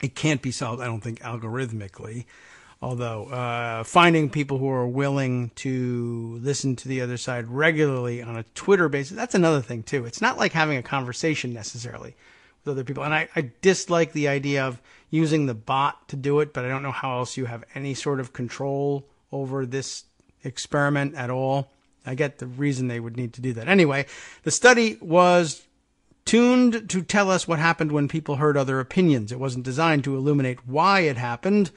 C: It can't be solved, I don't think, algorithmically. Although finding people who are willing to listen to the other side regularly on a Twitter basis, that's another thing too. It's not like having a conversation necessarily with other people. And I dislike the idea of using the bot to do it, but I don't know how else you have any sort of control over this experiment at all. I get the reason they would need to do that. Anyway, the study was tuned to tell us what happened when people heard other opinions. It wasn't designed to illuminate why it happened,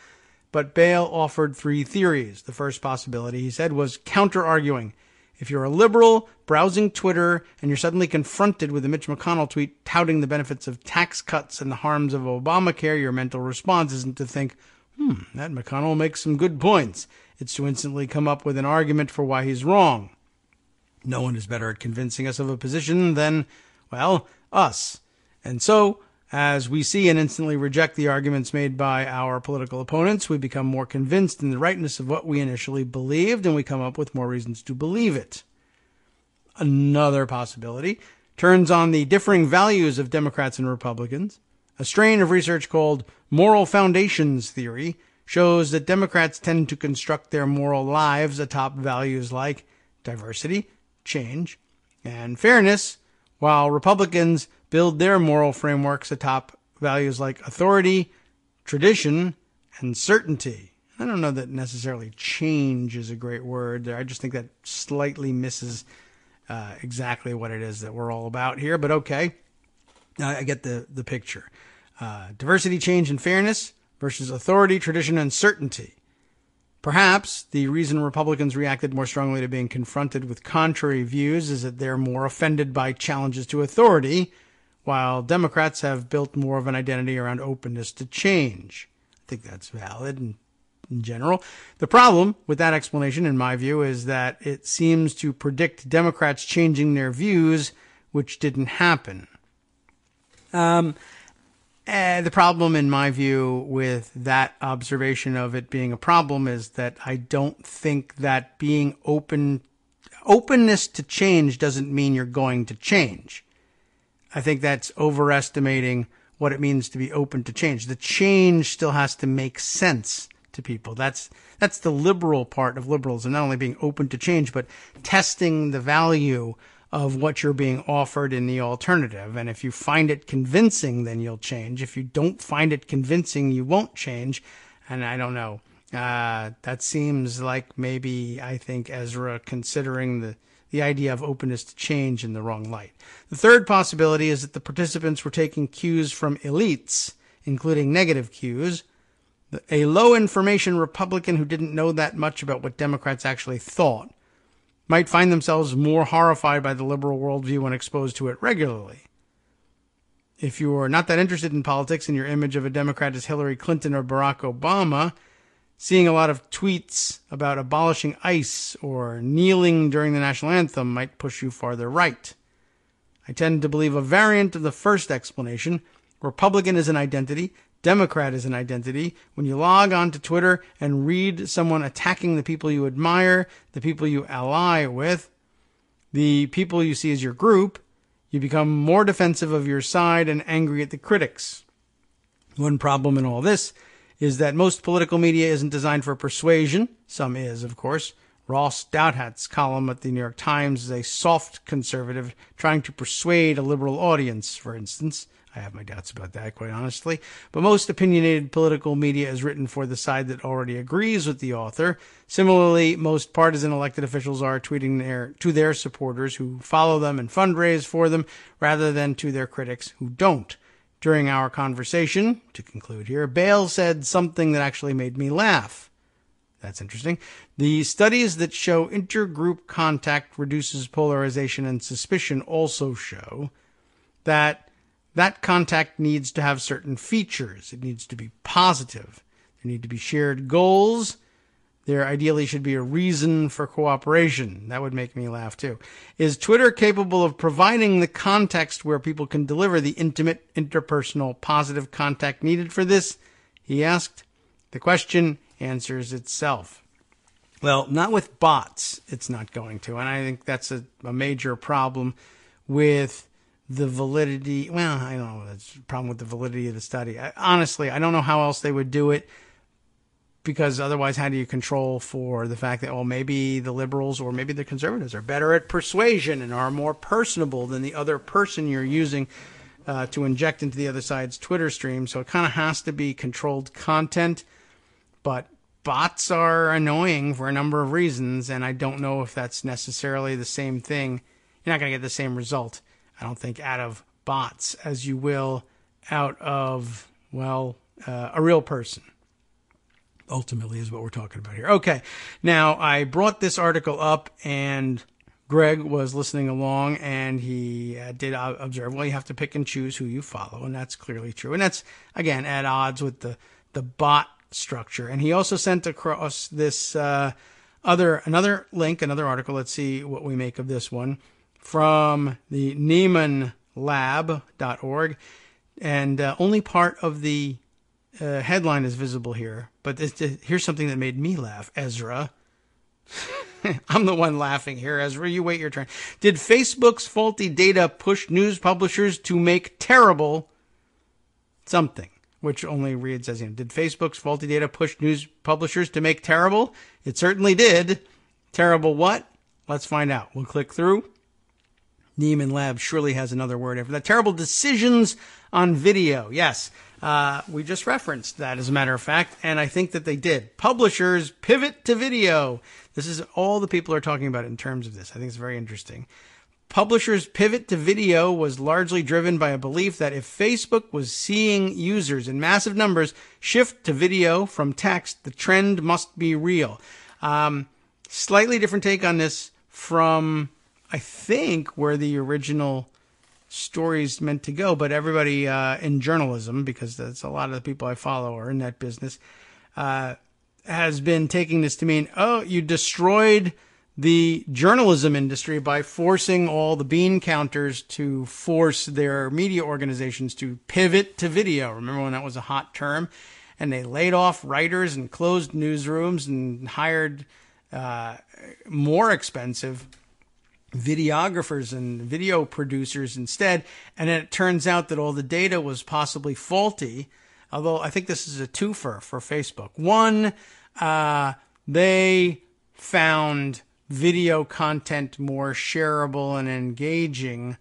C: but Bale offered 3 theories. The first possibility, he said, was counter-arguing. If you're a liberal browsing Twitter and you're suddenly confronted with a Mitch McConnell tweet touting the benefits of tax cuts and the harms of Obamacare, your mental response isn't to think, that McConnell makes some good points. It's to instantly come up with an argument for why he's wrong. No one is better at convincing us of a position than, us. And so, as we see and instantly reject the arguments made by our political opponents, we become more convinced in the rightness of what we initially believed, and we come up with more reasons to believe it. Another possibility turns on the differing values of Democrats and Republicans. A strain of research called moral foundations theory shows that Democrats tend to construct their moral lives atop values like diversity, change, and fairness, while Republicans build their moral frameworks atop values like authority, tradition, and certainty. I don't know that necessarily change is a great word there. I just think that slightly misses exactly what it is that we're all about here. But okay, I get the picture. Diversity, change, and fairness versus authority, tradition, and certainty. Perhaps the reason Republicans reacted more strongly to being confronted with contrary views is that they're more offended by challenges to authority, while Democrats have built more of an identity around openness to change. I think that's valid in general. The problem with that explanation, in my view, is that it seems to predict Democrats changing their views, which didn't happen. The problem, in my view, with that observation of it being a problem is that I don't think that being openness to change doesn't mean you're going to change. I think that's overestimating what it means to be open to change. The change still has to make sense to people. That's the liberal part of liberalism, not only being open to change, but testing the value of what you're being offered in the alternative. And if you find it convincing, then you'll change. If you don't find it convincing, you won't change. And I don't know. That seems like maybe, I think, Ezra considering the idea of openness to change in the wrong light. The third possibility is that the participants were taking cues from elites, including negative cues. A low-information Republican who didn't know that much about what Democrats actually thought might find themselves more horrified by the liberal worldview when exposed to it regularly. If you are not that interested in politics and your image of a Democrat is Hillary Clinton or Barack Obama, seeing a lot of tweets about abolishing ICE or kneeling during the national anthem might push you farther right. I tend to believe a variant of the first explanation. Republican is an identity. Democrat is an identity. When you log on to Twitter and read someone attacking the people you admire, the people you ally with, the people you see as your group, you become more defensive of your side and angry at the critics. One problem in all this is that most political media isn't designed for persuasion. Some is, of course. Ross Douthat's column at the New York Times is a soft conservative trying to persuade a liberal audience, for instance. I have my doubts about that, quite honestly. But most opinionated political media is written for the side that already agrees with the author. Similarly, most partisan elected officials are tweeting to their supporters who follow them and fundraise for them, rather than to their critics who don't. During our conversation, to conclude here, Bale said something that actually made me laugh. That's interesting. The studies that show intergroup contact reduces polarization and suspicion also show that contact needs to have certain features. It needs to be positive. There need to be shared goals. There ideally should be a reason for cooperation. That would make me laugh too. Is Twitter capable of providing the context where people can deliver the intimate, interpersonal, positive contact needed for this? He asked. The question answers itself. Well, not with bots, it's not going to. And I think that's a major problem with the validity. Well, I don't know. That's a problem with the validity of the study. Honestly, I don't know how else they would do it, because otherwise, how do you control for the fact that, well, maybe the liberals or maybe the conservatives are better at persuasion and are more personable than the other person you're using to inject into the other side's Twitter stream. So it kind of has to be controlled content. But bots are annoying for a number of reasons, and I don't know if that's necessarily the same thing. You're not going to get the same result, I don't think, out of bots as you will out of, well, a real person. Ultimately is what we're talking about here. Okay, now I brought this article up, and Greg was listening along, and he did observe, well, you have to pick and choose who you follow, and that's clearly true. And that's, again, at odds with the bot structure. And he also sent across this another link, another article. Let's see what we make of this one, from the NeimanLab.org, and only part of the headline is visible here, but here's something that made me laugh, Ezra. I'm the one laughing here, Ezra. You wait your turn. Did Facebook's faulty data push news publishers to make terrible something? Which only reads as, did Facebook's faulty data push news publishers to make terrible? It certainly did. Terrible what? Let's find out. We'll click through. Neiman Lab surely has another word after that. Terrible decisions on video. Yes. We just referenced that, as a matter of fact, and I think that they did. Publishers pivot to video. This is all the people are talking about in terms of this. I think it's very interesting. Publishers' pivot to video was largely driven by a belief that if Facebook was seeing users in massive numbers shift to video from text, the trend must be real. Slightly different take on this from, I think, where the original stories meant to go, but everybody in journalism, because that's a lot of the people I follow are in that business, has been taking this to mean, oh, you destroyed the journalism industry by forcing all the bean counters to force their media organizations to pivot to video. Remember when that was a hot term? And they laid off writers and closed newsrooms and hired more expensive videographers and video producers instead. And then it turns out that all the data was possibly faulty, although I think this is a twofer for Facebook. One, they found video content more shareable and engaging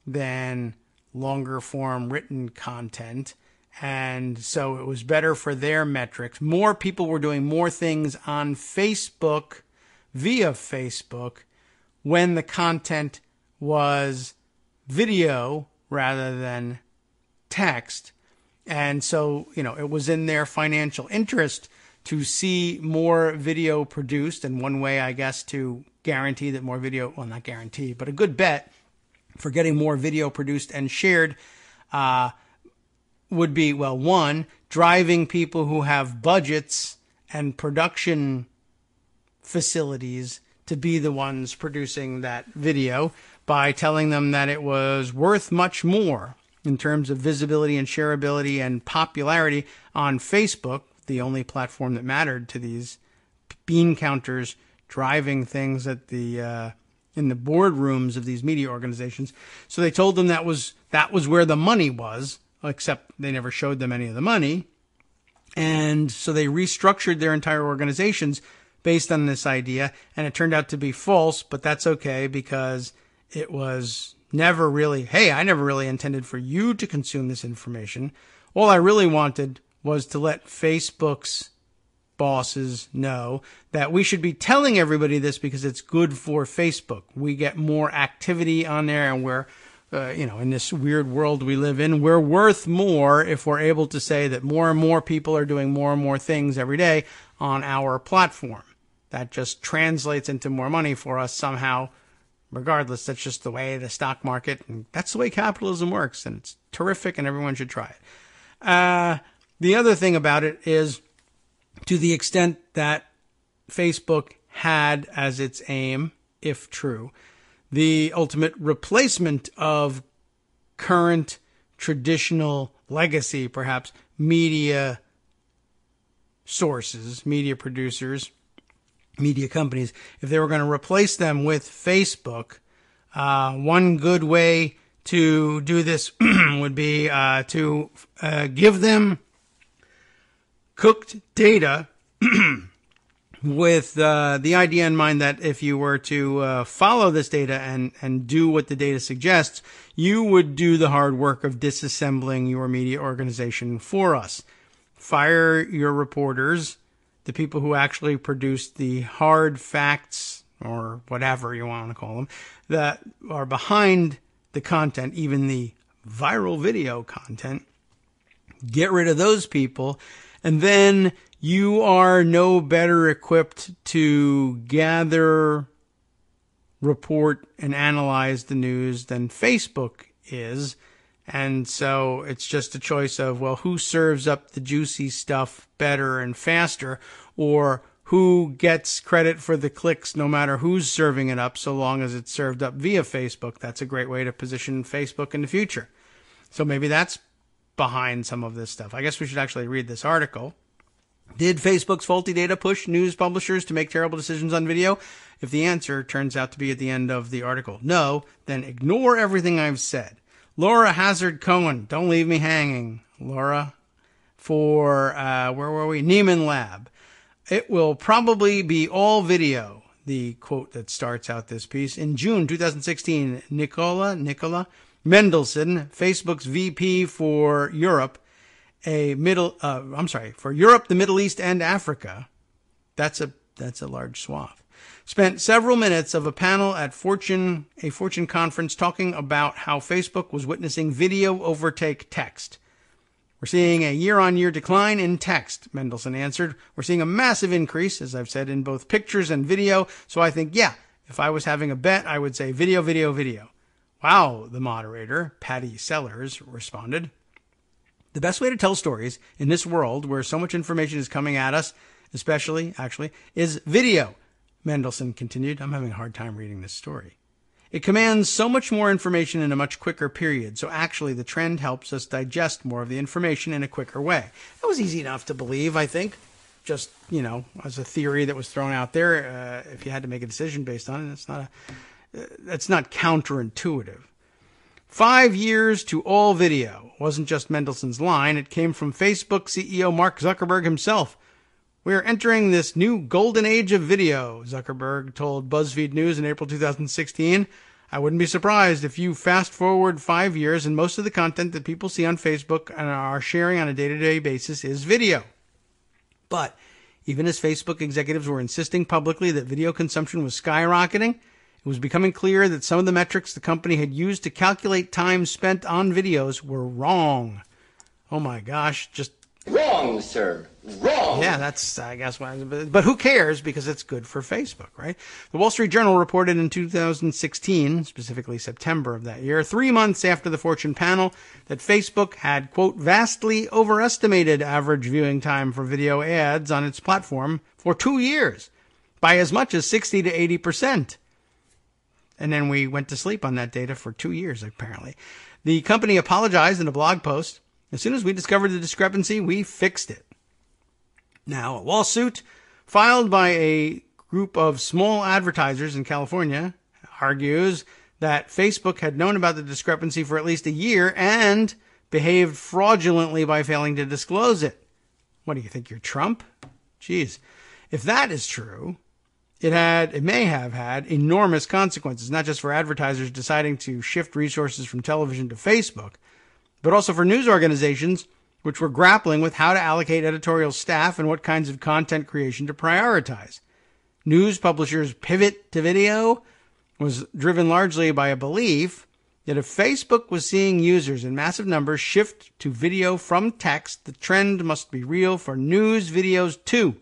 C: than longer form written content. And so it was better for their metrics. More people were doing more things on Facebook via Facebook when the content was video rather than text. And so, it was in their financial interest to see more video produced. And one way, I guess, to guarantee that more video, well, not guarantee, but a good bet for getting more video produced and shared would be, well, one, driving people who have budgets and production facilities to be the ones producing that video by telling them that it was worth much more in terms of visibility and shareability and popularity on Facebook, the only platform that mattered to these bean counters driving things at the in the boardrooms of these media organizations. So they told them that was where the money was, except they never showed them any of the money. And so they restructured their entire organizations based on this idea, and it turned out to be false, but that's okay because it was never really, hey, I never really intended for you to consume this information. All I really wanted was to let Facebook's bosses know that we should be telling everybody this because it's good for Facebook. We get more activity on there, and we're, in this weird world we live in, we're worth more if we're able to say that more and more people are doing more and more things every day on our platform. That just translates into more money for us somehow. Regardless, that's just the way the stock market, and that's the way capitalism works, and it's terrific, and everyone should try it. The other thing about it is, to the extent that Facebook had as its aim, if true, the ultimate replacement of current traditional legacy, perhaps, media sources, media producers, media companies, if they were going to replace them with Facebook, one good way to do this would be to give them cooked data with the idea in mind that if you were to follow this data and do what the data suggests, you would do the hard work of disassembling your media organization for us. Fire your reporters, the people who actually produce the hard facts, or whatever you want to call them, that are behind the content, even the viral video content. Get rid of those people, and then you are no better equipped to gather, report, and analyze the news than Facebook is. And so it's just a choice of, well, who serves up the juicy stuff better and faster, or who gets credit for the clicks no matter who's serving it up, so long as it's served up via Facebook. That's a great way to position Facebook in the future. So maybe that's behind some of this stuff. I guess we should actually read this article. Did Facebook's faulty data push news publishers to make terrible decisions on video? If the answer turns out to be at the end of the article no, then ignore everything I've said. Laura Hazard Cohen, don't leave me hanging, Laura, for, where were we? Neiman Lab. It will probably be all video, the quote that starts out this piece. In June 2016, Nicola Mendelsohn, Facebook's VP for Europe, for Europe, the Middle East, and Africa. That's a large swath. Spent several minutes of a panel at a Fortune conference talking about how Facebook was witnessing video overtake text. We're seeing a year-on-year decline in text, Mendelsohn answered. We're seeing a massive increase, as I've said, in both pictures and video. So I think, yeah, if I was having a bet, I would say video, video, video. Wow, the moderator, Patty Sellers, responded. The best way to tell stories in this world where so much information is coming at us, especially, actually, is video, Mendelsohn continued. I'm having a hard time reading this story. It commands so much more information in a much quicker period, so actually the trend helps us digest more of the information in a quicker way. That was easy enough to believe, I think. Just, as a theory that was thrown out there, if you had to make a decision based on it, that's not counterintuitive. 5 years to all video wasn't just Mendelsohn's line. It came from Facebook CEO Mark Zuckerberg himself. We are entering this new golden age of video, Zuckerberg told BuzzFeed News in April 2016. I wouldn't be surprised if you fast forward 5 years and most of the content that people see on Facebook and are sharing on a day-to-day basis is video. But even as Facebook executives were insisting publicly that video consumption was skyrocketing, it was becoming clear that some of the metrics the company had used to calculate time spent on videos were wrong. Oh my gosh, just
E: wrong, sir. Wrong.
C: Yeah, that's, I guess, but who cares, because it's good for Facebook, right? The Wall Street Journal reported in 2016, specifically September of that year, 3 months after the Fortune panel, that Facebook had, quote, vastly overestimated average viewing time for video ads on its platform for 2 years by as much as 60 to 80%. And then we went to sleep on that data for 2 years, apparently. The company apologized in a blog post. As soon as we discovered the discrepancy, we fixed it. Now, a lawsuit filed by a group of small advertisers in California argues that Facebook had known about the discrepancy for at least a year and behaved fraudulently by failing to disclose it. What do you think, you're Trump? Geez. If that is true, it may have had enormous consequences, not just for advertisers deciding to shift resources from television to Facebook, but also for news organizations which were grappling with how to allocate editorial staff and what kinds of content creation to prioritize. News publishers' pivot to video was driven largely by a belief that if Facebook was seeing users in massive numbers shift to video from text, the trend must be real for news videos too,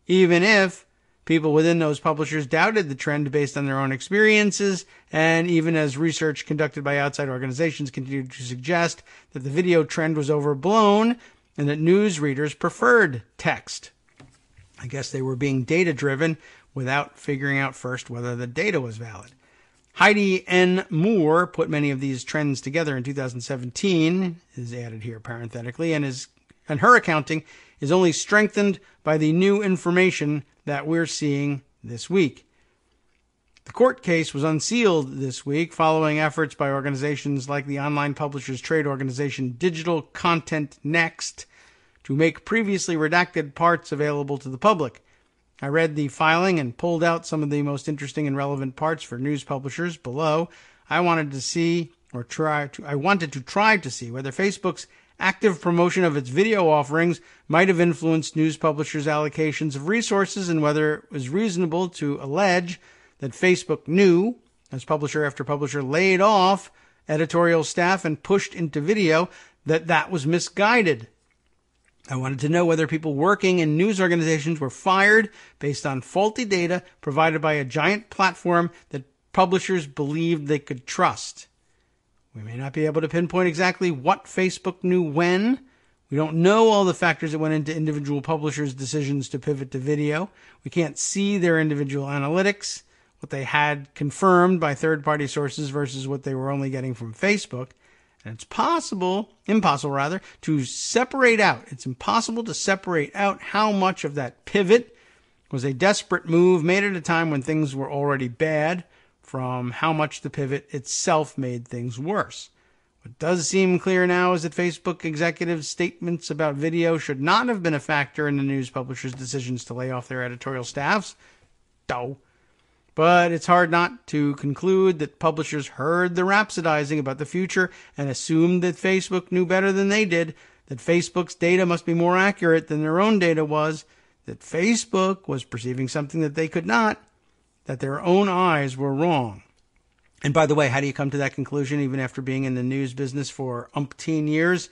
C: even if people within those publishers doubted the trend based on their own experiences, and even as research conducted by outside organizations continued to suggest that the video trend was overblown and that news readers preferred text. I guess they were being data-driven without figuring out first whether the data was valid. Heidi N. Moore put many of these trends together in 2017, is added here parenthetically, and her accounting is only strengthened by the new information that we're seeing this week. The court case was unsealed this week following efforts by organizations like the online publishers trade organization Digital Content Next to make previously redacted parts available to the public. I read the filing and pulled out some of the most interesting and relevant parts for news publishers below. I wanted to try to see whether Facebook's active promotion of its video offerings might have influenced news publishers' allocations of resources and whether it was reasonable to allege that Facebook knew, as publisher after publisher laid off editorial staff and pushed into video, that was misguided. I wanted to know whether people working in news organizations were fired based on faulty data provided by a giant platform that publishers believed they could trust. We may not be able to pinpoint exactly what Facebook knew when. We don't know all the factors that went into individual publishers' decisions to pivot to video. We can't see their individual analytics, what they had confirmed by third-party sources versus what they were only getting from Facebook. And it's impossible to separate out. It's impossible to separate out how much of that pivot was a desperate move made at a time when things were already bad from how much the pivot itself made things worse. What does seem clear now is that Facebook executives' statements about video should not have been a factor in the news publishers' decisions to lay off their editorial staffs. But it's hard not to conclude that publishers heard the rhapsodizing about the future and assumed that Facebook knew better than they did. that Facebook's data must be more accurate than their own data was, that Facebook was perceiving something that they could not, that their own eyes were wrong. And by the way, how do you come to that conclusion even after being in the news business for umpteen years?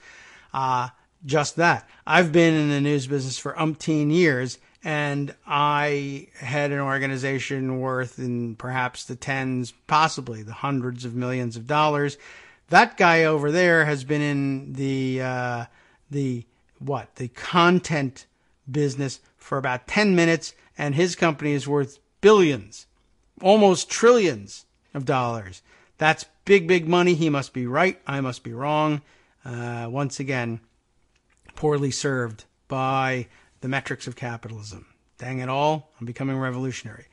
C: Just that. I've been in the news business for umpteen years, and I had an organization worth in perhaps the tens, possibly the hundreds of millions of dollars. That guy over there has been in the content business for about 10 minutes, and his company is worth billions, almost trillions of dollars. That's big, big money. He must be right. I must be wrong. Once again, poorly served by the metrics of capitalism. Dang it all, I'm becoming revolutionary.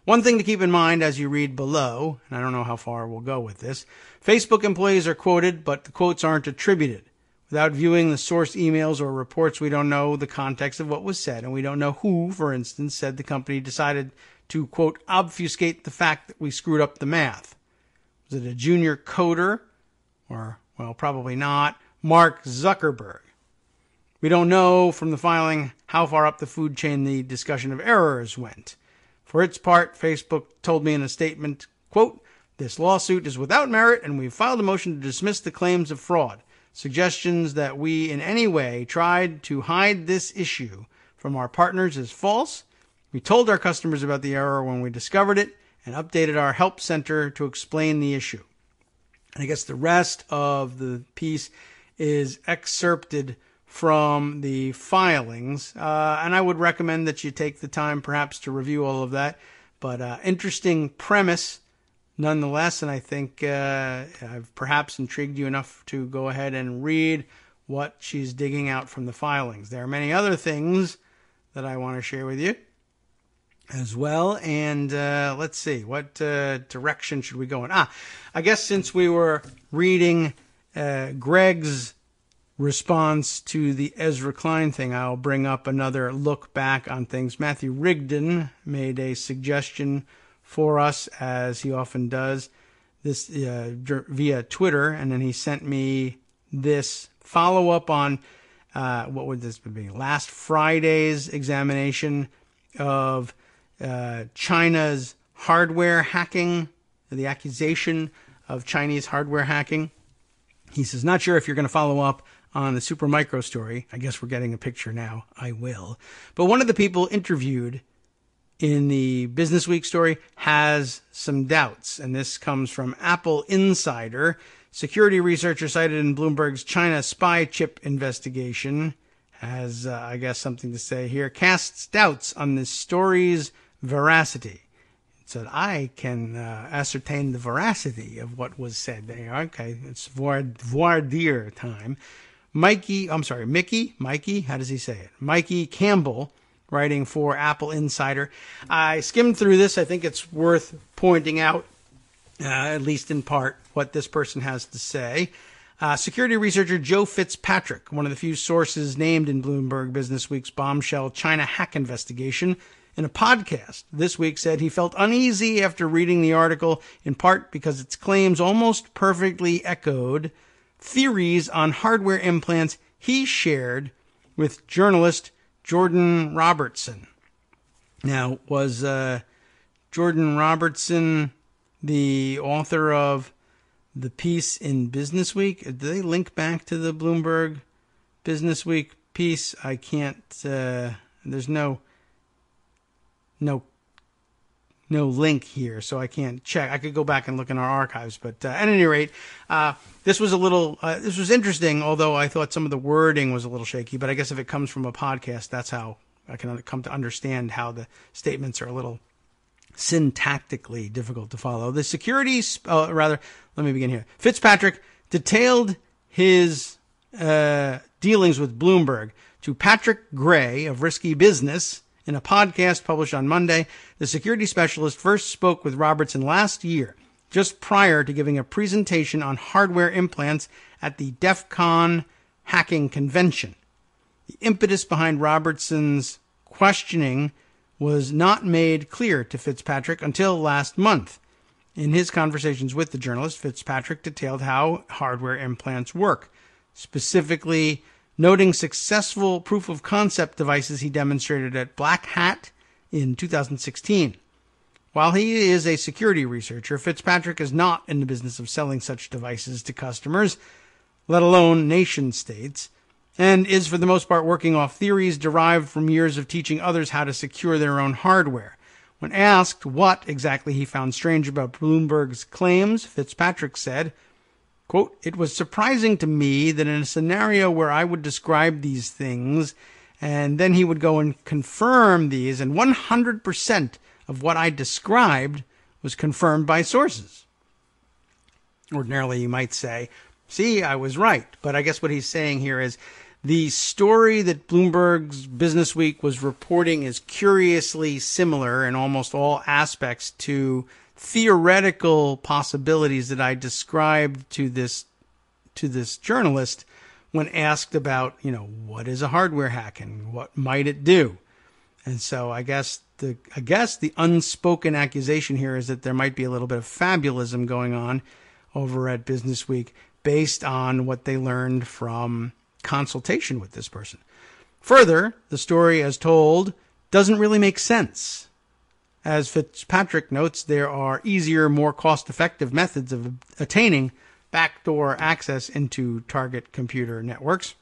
C: One thing to keep in mind as you read below, and I don't know how far we'll go with this, Facebook employees are quoted, but the quotes aren't attributed. Without viewing the source emails or reports, we don't know the context of what was said, and we don't know who, for instance, said the company decided to, quote, obfuscate the fact that we screwed up the math. Was it a junior coder? Or, well, probably not, Mark Zuckerberg. We don't know from the filing how far up the food chain the discussion of errors went. For its part, Facebook told me in a statement, quote, this lawsuit is without merit and we've filed a motion to dismiss the claims of fraud. Suggestions that we in any way tried to hide this issue from our partners is false. We told our customers about the error when we discovered it and updated our help center to explain the issue. And I guess the rest of the piece is excerpted from the filings, and I would recommend that you take the time perhaps to review all of that. But interesting premise nonetheless, and I think I've perhaps intrigued you enough to go ahead and read what she's digging out from the filings. There are many other things that I want to share with you as well, and let's see, what direction should we go in? I guess since we were reading Greg's response to the Ezra Klein thing, I'll bring up another look back on things. Matthew Rigdon made a suggestion for us, as he often does, this via Twitter, and then he sent me this follow-up on, what would this be, last Friday's examination of China's hardware hacking, the accusation of Chinese hardware hacking. He says, not sure if you're going to follow up on the Supermicro story. I guess we're getting a picture now. I will. But one of the people interviewed in the Business Week story has some doubts, and this comes from Apple Insider. Security researcher cited in Bloomberg's China spy chip investigation has, I guess, something to say here, casts doubts on this story's veracity. It said, I can ascertain the veracity of what was said there. Okay, it's voir dire time. Mikey, how does he say it? Mikey Campbell, writing for Apple Insider. I skimmed through this. I think it's worth pointing out, at least in part, what this person has to say. Security researcher Joe Fitzpatrick, one of the few sources named in Bloomberg Business Week's bombshell China hack investigation, in a podcast this week said he felt uneasy after reading the article, in part because its claims almost perfectly echoed theories on hardware implants he shared with journalist Jordan Robertson. Now, was Jordan Robertson the author of the piece in Business Week? Do they link back to the Bloomberg Business Week piece? I can't, there's no link here, so I can't check. I could go back and look in our archives, but at any rate, this was interesting, although I thought some of the wording was a little shaky, but I guess if it comes from a podcast, that's how I can come to understand how the statements are a little syntactically difficult to follow. The let me begin here. Fitzpatrick detailed his dealings with Bloomberg to Patrick Gray of Risky Business. In a podcast published on Monday, the security specialist first spoke with Robertson last year, just prior to giving a presentation on hardware implants at the DEF CON hacking convention. The impetus behind Robertson's questioning was not made clear to Fitzpatrick until last month. In his conversations with the journalist, Fitzpatrick detailed how hardware implants work, specifically noting successful proof-of-concept devices he demonstrated at Black Hat in 2016. While he is a security researcher, Fitzpatrick is not in the business of selling such devices to customers, let alone nation-states, and is for the most part working off theories derived from years of teaching others how to secure their own hardware. When asked what exactly he found strange about Bloomberg's claims, Fitzpatrick said, quote, "It was surprising to me that in a scenario where I would describe these things, and then he would go and confirm these, and 100% of what I described was confirmed by sources." Ordinarily, you might say, see, I was right. But I guess what he's saying here is the story that Bloomberg's Business Week was reporting is curiously similar in almost all aspects to theoretical possibilities that I described to this journalist when asked about, what is a hardware hack and what might it do? And so I guess the unspoken accusation here is that there might be a little bit of fabulism going on over at Business Week based on what they learned from consultation with this person. Further, the story as told doesn't really make sense. As Fitzpatrick notes, there are easier, more cost-effective methods of attaining backdoor access into target computer networks.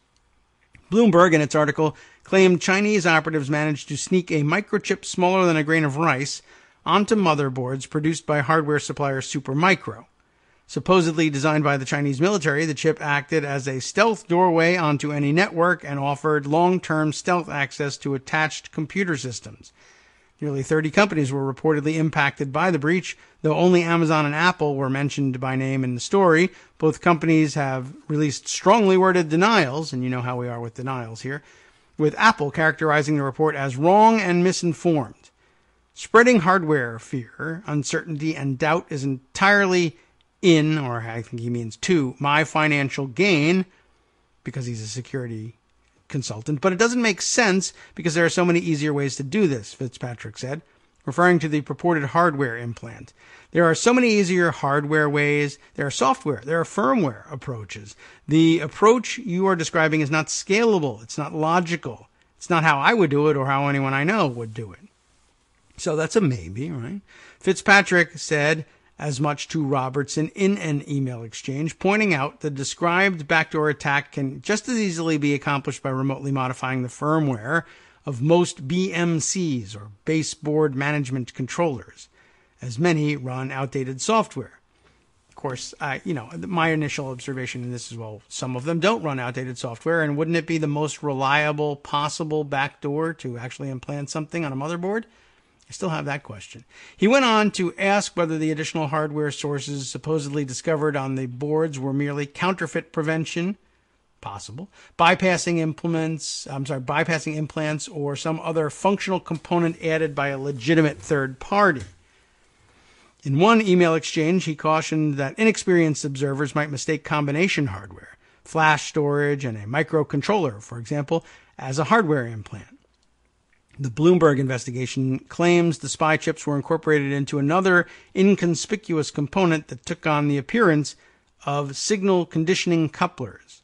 C: Bloomberg, in its article, claimed Chinese operatives managed to sneak a microchip smaller than a grain of rice onto motherboards produced by hardware supplier Supermicro. Supposedly designed by the Chinese military, the chip acted as a stealth doorway onto any network and offered long-term stealth access to attached computer systems. Nearly 30 companies were reportedly impacted by the breach, though only Amazon and Apple were mentioned by name in the story. Both companies have released strongly worded denials, and you know how we are with denials here, with Apple characterizing the report as wrong and misinformed. Spreading hardware fear, uncertainty, and doubt is entirely in, or I think he means to, my financial gain, because he's a security consultant, but it doesn't make sense because there are so many easier ways to do this, Fitzpatrick said, referring to the purported hardware implant. There are so many easier hardware ways. There are software. There are firmware approaches. The approach you are describing is not scalable. It's not logical. It's not how I would do it or how anyone I know would do it. So that's a maybe, right? Fitzpatrick said as much to Robertson in an email exchange, pointing out the described backdoor attack can just as easily be accomplished by remotely modifying the firmware of most BMCs, or baseboard management controllers, as many run outdated software. Of course, my initial observation in this is, well, some of them don't run outdated software, and wouldn't it be the most reliable possible backdoor to actually implant something on a motherboard? I still have that question. He went on to ask whether the additional hardware sources supposedly discovered on the boards were merely counterfeit prevention, possible, bypassing implants, or some other functional component added by a legitimate third party. In one email exchange, he cautioned that inexperienced observers might mistake combination hardware, flash storage, and a microcontroller, for example, as a hardware implant. The Bloomberg investigation claims the spy chips were incorporated into another inconspicuous component that took on the appearance of signal conditioning couplers.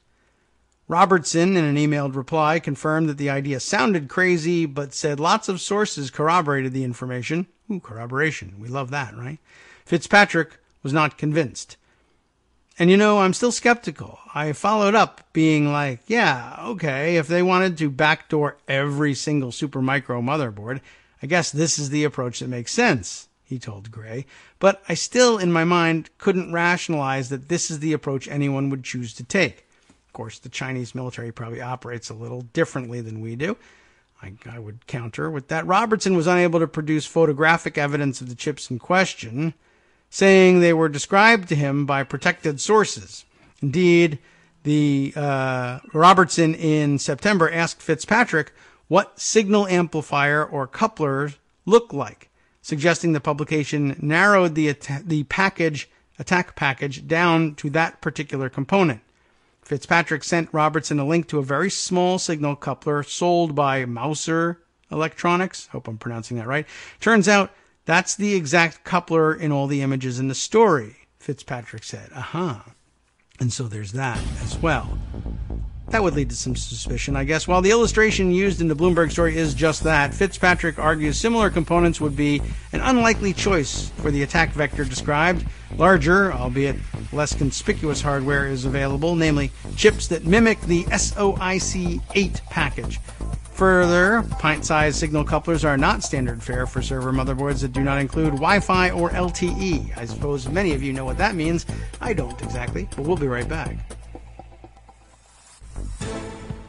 C: Robertson, in an emailed reply, confirmed that the idea sounded crazy, but said lots of sources corroborated the information. Ooh, corroboration. We love that, right? Fitzpatrick was not convinced. And I'm still skeptical. I followed up being like, yeah, okay, if they wanted to backdoor every single Supermicro motherboard, I guess this is the approach that makes sense, he told Gray. But I still, in my mind, couldn't rationalize that this is the approach anyone would choose to take. Of course, the Chinese military probably operates a little differently than we do. I would counter with that. Robertson was unable to produce photographic evidence of the chips in question, saying they were described to him by protected sources. Indeed, the Robertson in September asked Fitzpatrick what signal amplifier or couplers look like, suggesting the publication narrowed the attack package down to that particular component. Fitzpatrick sent Robertson a link to a very small signal coupler sold by Mouser Electronics. Hope I'm pronouncing that right. Turns out that's the exact coupler in all the images in the story, Fitzpatrick said. And so there's that as well. That would lead to some suspicion, I guess. While the illustration used in the Bloomberg story is just that, Fitzpatrick argues similar components would be an unlikely choice for the attack vector described. Larger, albeit less conspicuous hardware is available, namely chips that mimic the SOIC-8 package. Further, pint-sized signal couplers are not standard fare for server motherboards that do not include Wi-Fi or LTE. I suppose many of you know what that means. I don't exactly, but we'll be right back.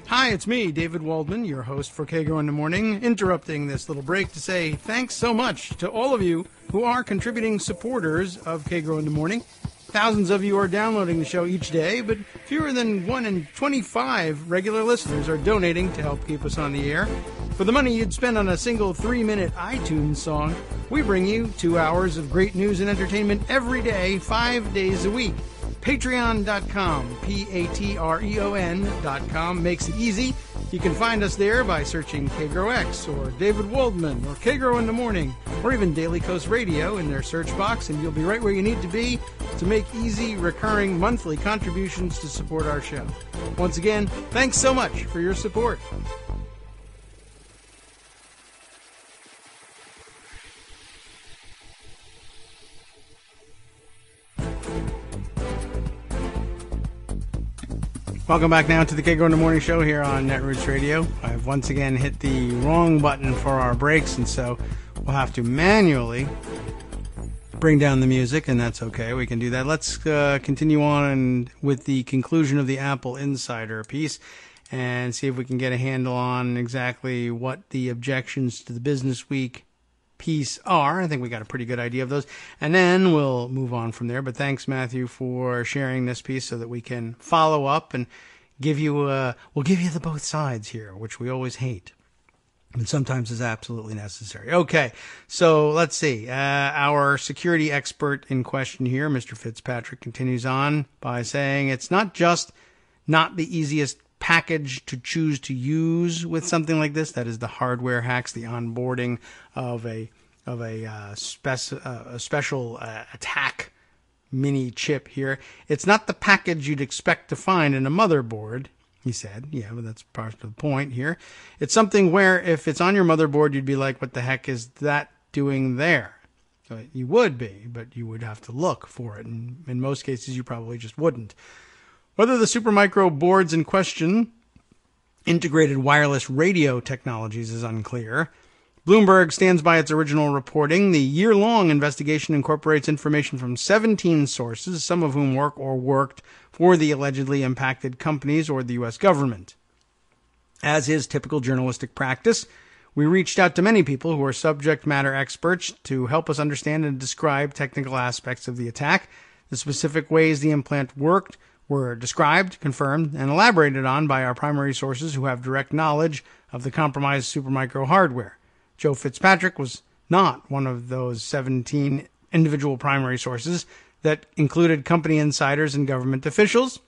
C: Hi, it's me, David Waldman, your host for Kagro in the Morning, interrupting this little break to say thanks so much to all of you who are contributing supporters of Kagro in the Morning. Thousands of you are downloading the show each day, but fewer than 1 in 25 regular listeners are donating to help keep us on the air. For the money you'd spend on a single 3-minute iTunes song, we bring you 2 hours of great news and entertainment every day, 5 days a week. Patreon.com, Patreon.com makes it easy. You can find us there by searching KagroX or David Waldman or Kagro in the Morning or even Daily Coast Radio in their search box, and you'll be right where you need to be to make easy, recurring monthly contributions to support our show. Once again, thanks so much for your support. Welcome back now to the Kagro in the Morning Show here on Netroots Radio. I've once again hit the wrong button for our breaks, and so we'll have to manually bring down the music, and that's okay. We can do that. Let's continue on with the conclusion of the Apple Insider piece and see if we can get a handle on exactly what the objections to the Business Week piece are. I think we got a pretty good idea of those, and then we'll move on from there. But thanks, Matthew, for sharing this piece so that we can follow up and give you we'll give you the both sides here, which we always hate, but sometimes is absolutely necessary. Okay, so let's see. Our security expert in question here, Mr. Fitzpatrick, continues on by saying it's not just not the easiest package to choose to use with something like this. That is the hardware hacks, the onboarding of a special attack mini chip here. It's not the package you'd expect to find in a motherboard, he said. Yeah, but that's part of the point here. It's something where if it's on your motherboard, you'd be like, what the heck is that doing there? You would be, but you would have to look for it. And in most cases, you probably just wouldn't. Whether the Supermicro boards in question integrated wireless radio technologies is unclear. Bloomberg stands by its original reporting. The year-long investigation incorporates information from 17 sources, some of whom work or worked for the allegedly impacted companies or the U.S. government. As is typical journalistic practice, we reached out to many people who are subject matter experts to help us understand and describe technical aspects of the attack. The specific ways the implant worked were described, confirmed, and elaborated on by our primary sources who have direct knowledge of the compromised Supermicro hardware. Joe Fitzpatrick was not one of those 17 individual primary sources that included company insiders and government officials,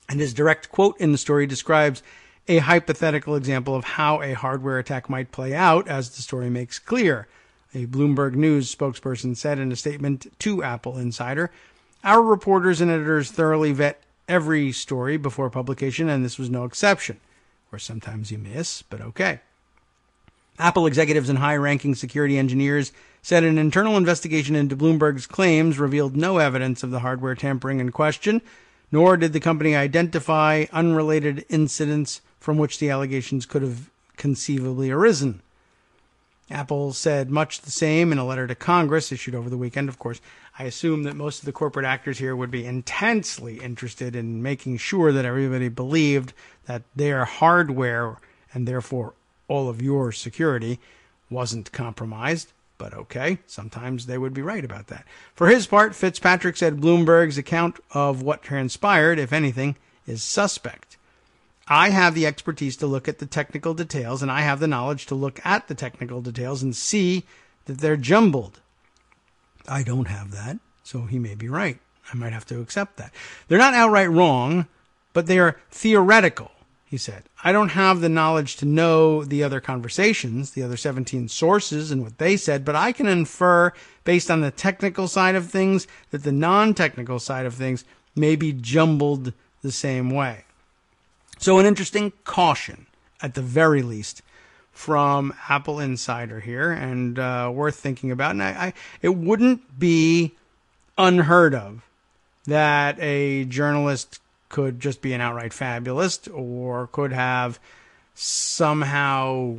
C: and his direct quote in the story describes a hypothetical example of how a hardware attack might play out, as the story makes clear. A Bloomberg News spokesperson said in a statement to Apple Insider, "Our reporters and editors thoroughly vet every story before publication, and this was no exception." Of course, sometimes you miss, but okay. Apple executives and high-ranking security engineers said an internal investigation into Bloomberg's claims revealed no evidence of the hardware tampering in question, nor did the company identify unrelated incidents from which the allegations could have conceivably arisen. Apple said much the same in a letter to Congress issued over the weekend. Of course, I assume that most of the corporate actors here would be intensely interested in making sure that everybody believed that their hardware, and therefore all of your security, wasn't compromised. But okay, sometimes they would be right about that. For his part, Fitzpatrick said Bloomberg's account of what transpired, if anything, is suspect. I have the expertise to look at the technical details, and I have the knowledge to look at the technical details and see that they're jumbled. I don't have that, so he may be right. I might have to accept that. They're not outright wrong, but they are theoretical, he said. I don't have the knowledge to know the other conversations, the other 17 sources and what they said, but I can infer based on the technical side of things that the non-technical side of things may be jumbled the same way. So an interesting caution, at the very least, from Apple Insider here, and worth thinking about. And it wouldn't be unheard of that a journalist could just be an outright fabulist or could have somehow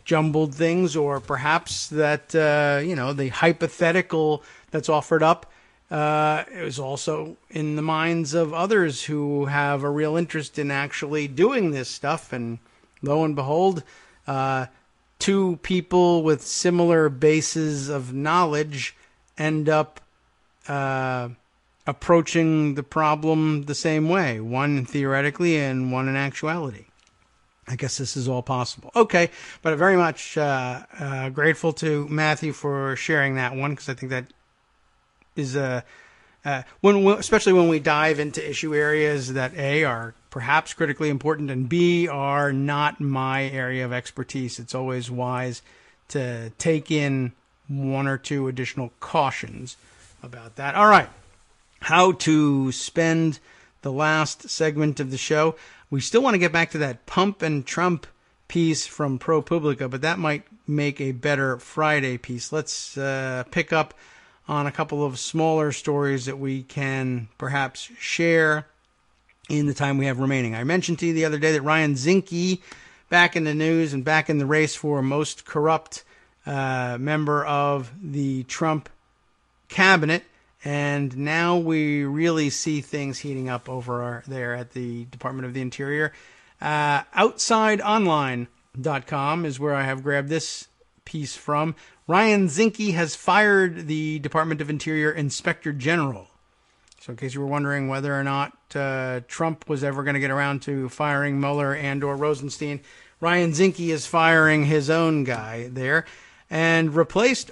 C: jumbled things, or perhaps that, the hypothetical that's offered up is also in the minds of others who have a real interest in actually doing this stuff. And lo and behold, two people with similar bases of knowledge end up approaching the problem the same way, one theoretically and one in actuality. I guess this is all possible. Okay, but I'm very much grateful to Matthew for sharing that one, because I think that is especially when we dive into issue areas that A, are perhaps critically important, and B, are not my area of expertise. It's always wise to take in one or two additional cautions about that. All right, how to spend the last segment of the show. We still want to get back to that Pump and Trump piece from ProPublica, but that might make a better Friday piece. Let's pick up on a couple of smaller stories that we can perhaps share in the time we have remaining. I mentioned to you the other day that Ryan Zinke, back in the news and back in the race for most corrupt member of the Trump cabinet. And now we really see things heating up over there at the Department of the Interior. OutsideOnline.com is where I have grabbed this piece from. Ryan Zinke has fired the Department of Interior Inspector General. So in case you were wondering whether or not Trump was ever going to get around to firing Mueller and or Rosenstein, Ryan Zinke is firing his own guy there and replaced,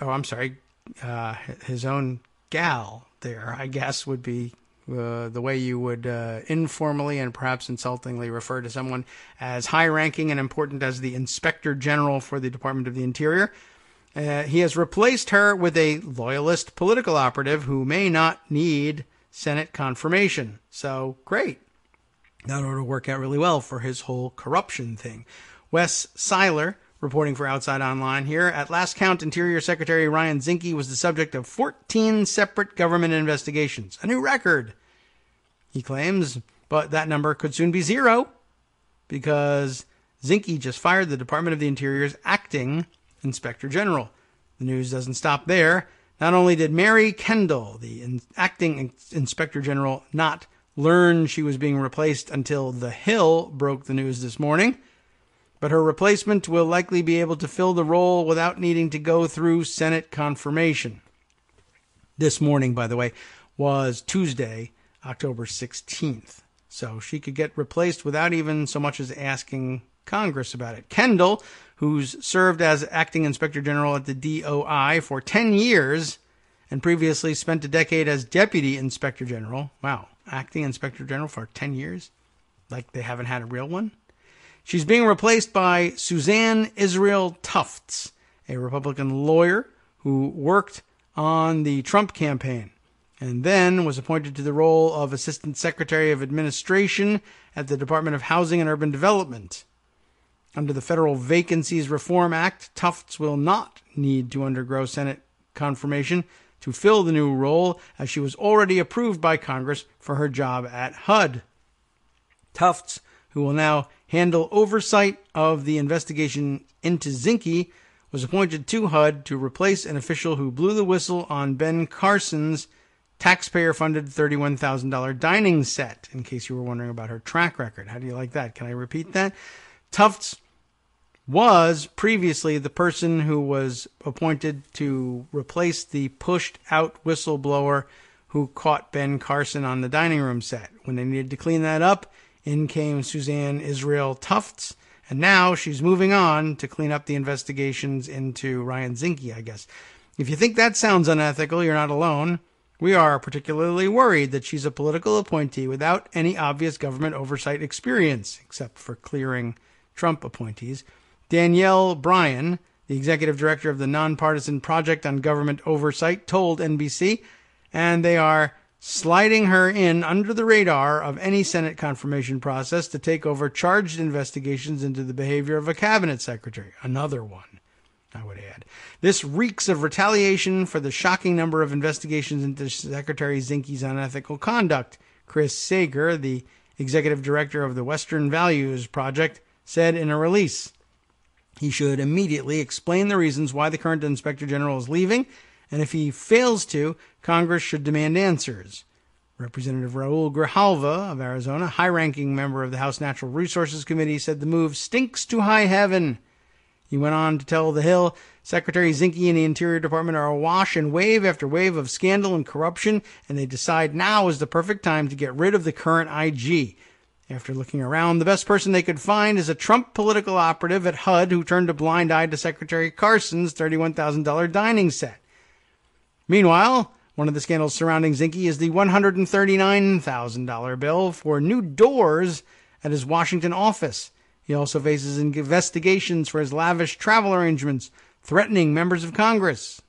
C: his own gal there, I guess, would be the way you would informally and perhaps insultingly refer to someone as high-ranking and important as the Inspector General for the Department of the Interior. He has replaced her with a loyalist political operative who may not need Senate confirmation. So, great. That ought to work out really well for his whole corruption thing. Wes Seiler, reporting for Outside Online here. At last count, Interior Secretary Ryan Zinke was the subject of 14 separate government investigations. A new record, he claims, but that number could soon be zero because Zinke just fired the Department of the Interior's acting Inspector General. The news doesn't stop there. Not only did Mary Kendall, the acting Inspector General, not learn she was being replaced until The Hill broke the news this morning, but her replacement will likely be able to fill the role without needing to go through Senate confirmation. This morning, by the way, was Tuesday, October 16th. So she could get replaced without even so much as asking Congress about it. Kendall, who's served as acting Inspector General at the DOI for 10 years and previously spent a decade as Deputy Inspector General. Wow, acting Inspector General for 10 years? Like they haven't had a real one? She's being replaced by Suzanne Israel Tufts, a Republican lawyer who worked on the Trump campaign and then was appointed to the role of Assistant Secretary of Administration at the Department of Housing and Urban Development. Under the Federal Vacancies Reform Act, Tufts will not need to undergo Senate confirmation to fill the new role, as she was already approved by Congress for her job at HUD. Tufts, who will now handle oversight of the investigation into Zinke, was appointed to HUD to replace an official who blew the whistle on Ben Carson's taxpayer-funded $31,000 dining set, in case you were wondering about her track record. How do you like that? Can I repeat that? Tufts was previously the person who was appointed to replace the pushed-out whistleblower who caught Ben Carson on the dining room set. When they needed to clean that up, in came Suzanne Israel Tufts, and now she's moving on to clean up the investigations into Ryan Zinke, I guess. If you think that sounds unethical, you're not alone. We are particularly worried that she's a political appointee without any obvious government oversight experience, except for clearing Trump appointees. Danielle Bryan, the executive director of the nonpartisan Project on Government Oversight, told NBC, and they are sliding her in under the radar of any Senate confirmation process to take over charged investigations into the behavior of a cabinet secretary. Another one, I would add. This reeks of retaliation for the shocking number of investigations into Secretary Zinke's unethical conduct. Chris Sager, the executive director of the Western Values Project, said in a release. He should immediately explain the reasons why the current inspector general is leaving, and if he fails to, Congress should demand answers. Representative Raul Grijalva of Arizona, high-ranking member of the House Natural Resources Committee, said the move stinks to high heaven. He went on to tell The Hill, Secretary Zinke and the Interior Department are awash in wave after wave of scandal and corruption, and they decide now is the perfect time to get rid of the current IG. After looking around, the best person they could find is a Trump political operative at HUD who turned a blind eye to Secretary Carson's $31,000 dining set. Meanwhile, one of the scandals surrounding Zinke is the $139,000 bill for new doors at his Washington office. He also faces investigations for his lavish travel arrangements, threatening members of Congress.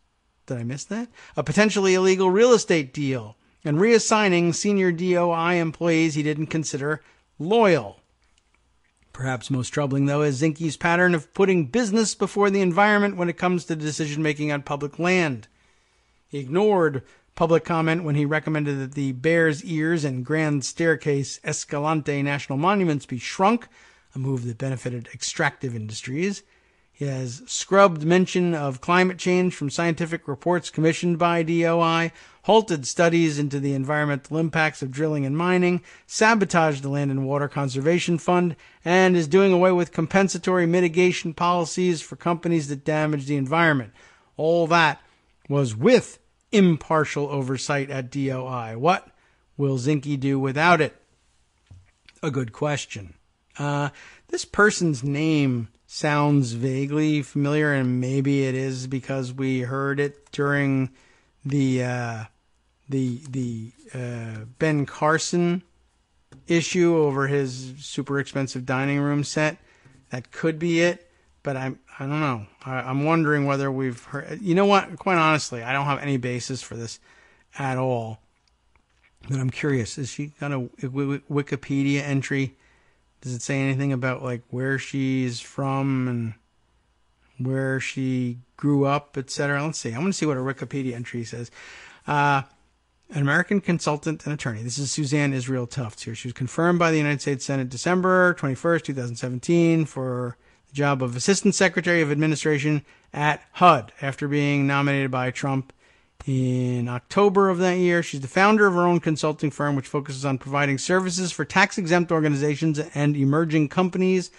C: Did I miss that? A potentially illegal real estate deal, and reassigning senior DOI employees he didn't consider loyal. Perhaps most troubling, though, is Zinke's pattern of putting business before the environment when it comes to decision-making on public land. He ignored public comment when he recommended that the Bears Ears and Grand Staircase Escalante national monuments be shrunk, a move that benefited extractive industries. He has scrubbed mention of climate change from scientific reports commissioned by DOI, halted studies into the environmental impacts of drilling and mining, sabotaged the Land and Water Conservation Fund, and is doing away with compensatory mitigation policies for companies that damage the environment. All that was with impartial oversight at DOI. What will Zinke do without it? A good question. This person's name sounds vaguely familiar, and maybe it is because we heard it during the Ben Carson issue over his super expensive dining room set. That could be it. But I don't know. I'm wondering whether we've heard. You know what? Quite honestly, I don't have any basis for this at all. But I'm curious. Is she got a Wikipedia entry? Does it say anything about like where she's from and where she grew up, etc.? Let's see. I want to see what a Wikipedia entry says. An American consultant and attorney. This is Suzanne Israel Tufts here. She was confirmed by the United States Senate December 21st, 2017 for the job of Assistant Secretary of Administration at HUD after being nominated by Trump in October of that year. She's the founder of her own consulting firm, which focuses on providing services for tax-exempt organizations and emerging companies,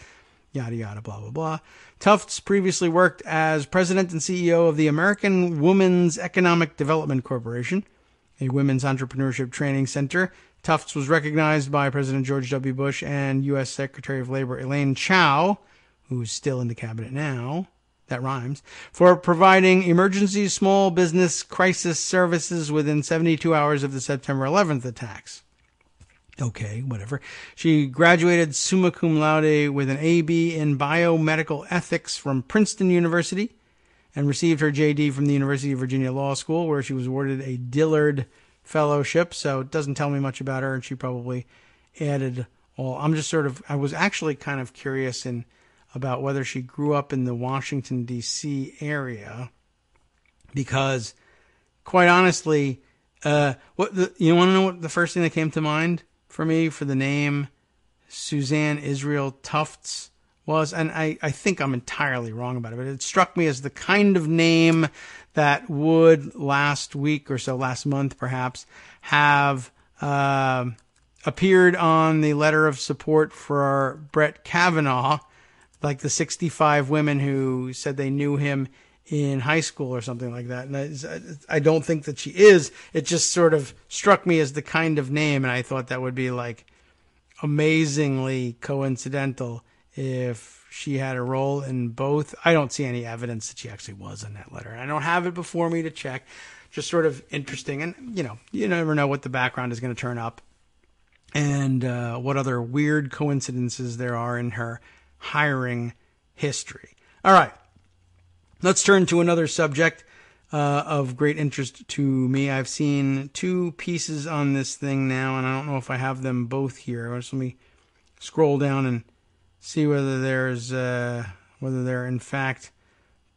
C: yada, yada, blah, blah, blah. Tufts previously worked as president and CEO of the American Women's Economic Development Corporation, a women's entrepreneurship training center. Tufts was recognized by President George W. Bush and U.S. Secretary of Labor Elaine Chao, who's still in the cabinet now, that rhymes, for providing emergency small business crisis services within 72 hours of the September 11th attacks. Okay, whatever. She graduated summa cum laude with an AB in biomedical ethics from Princeton University and received her JD from the University of Virginia Law School, where she was awarded a Dillard Fellowship. So it doesn't tell me much about her, and she probably added all. I was actually kind of curious about whether she grew up in the Washington, D.C. area, because, quite honestly, you want to know what the first thing that came to mind for me for the name Suzanne Israel Tufts was? And I think I'm entirely wrong about it, but it struck me as the kind of name that would last month perhaps, have appeared on the letter of support for Brett Kavanaugh, like the 65 women who said they knew him in high school or something like that. And I don't think that she is. It just sort of struck me as the kind of name, and I thought that would be like amazingly coincidental if she had a role in both. I don't see any evidence that she actually was in that letter. And I don't have it before me to check. Just sort of interesting. And, you never know what the background is going to turn up and what other weird coincidences there are in her hiring history. All right, let's turn to another subject. of great interest to me. I've seen 2 pieces on this thing now, and I don't know if I have them both here. Just let me scroll down and see whether they're in fact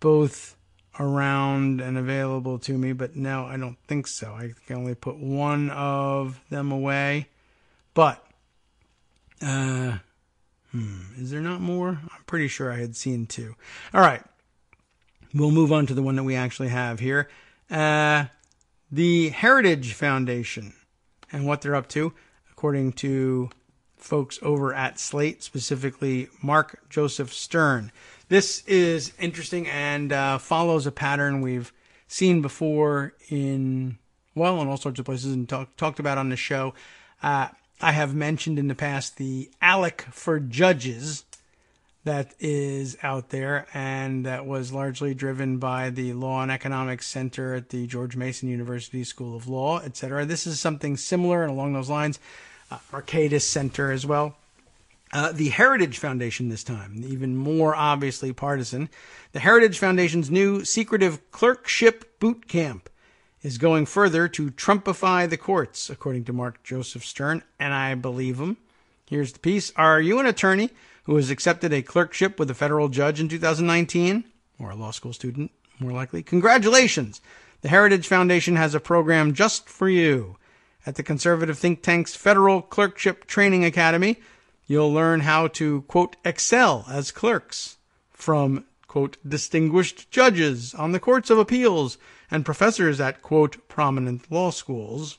C: both around and available to me. But no, I don't think so. I can only put one of them away. But is there not more? I'm pretty sure I had seen 2. All right. We'll move on to the one that we actually have here. The Heritage Foundation and what they're up to, according to folks over at Slate, specifically Mark Joseph Stern. This is interesting and follows a pattern we've seen before in all sorts of places and talked about on the show. I have mentioned in the past the ALEC for Judges that is out there, and that was largely driven by the Law and Economics Center at the George Mason University School of Law, etc. This is something similar and along those lines. Arcadis Center as well. The Heritage Foundation this time, even more obviously partisan. The Heritage Foundation's new secretive clerkship boot camp is going further to Trumpify the courts, according to Mark Joseph Stern, and I believe him. Here's the piece. Are you an attorney who has accepted a clerkship with a federal judge in 2019? Or a law school student, more likely. Congratulations! The Heritage Foundation has a program just for you. At the conservative think tank's Federal Clerkship Training Academy, you'll learn how to, quote, excel as clerks from, quote, distinguished judges on the courts of appeals and professors at, quote, prominent law schools.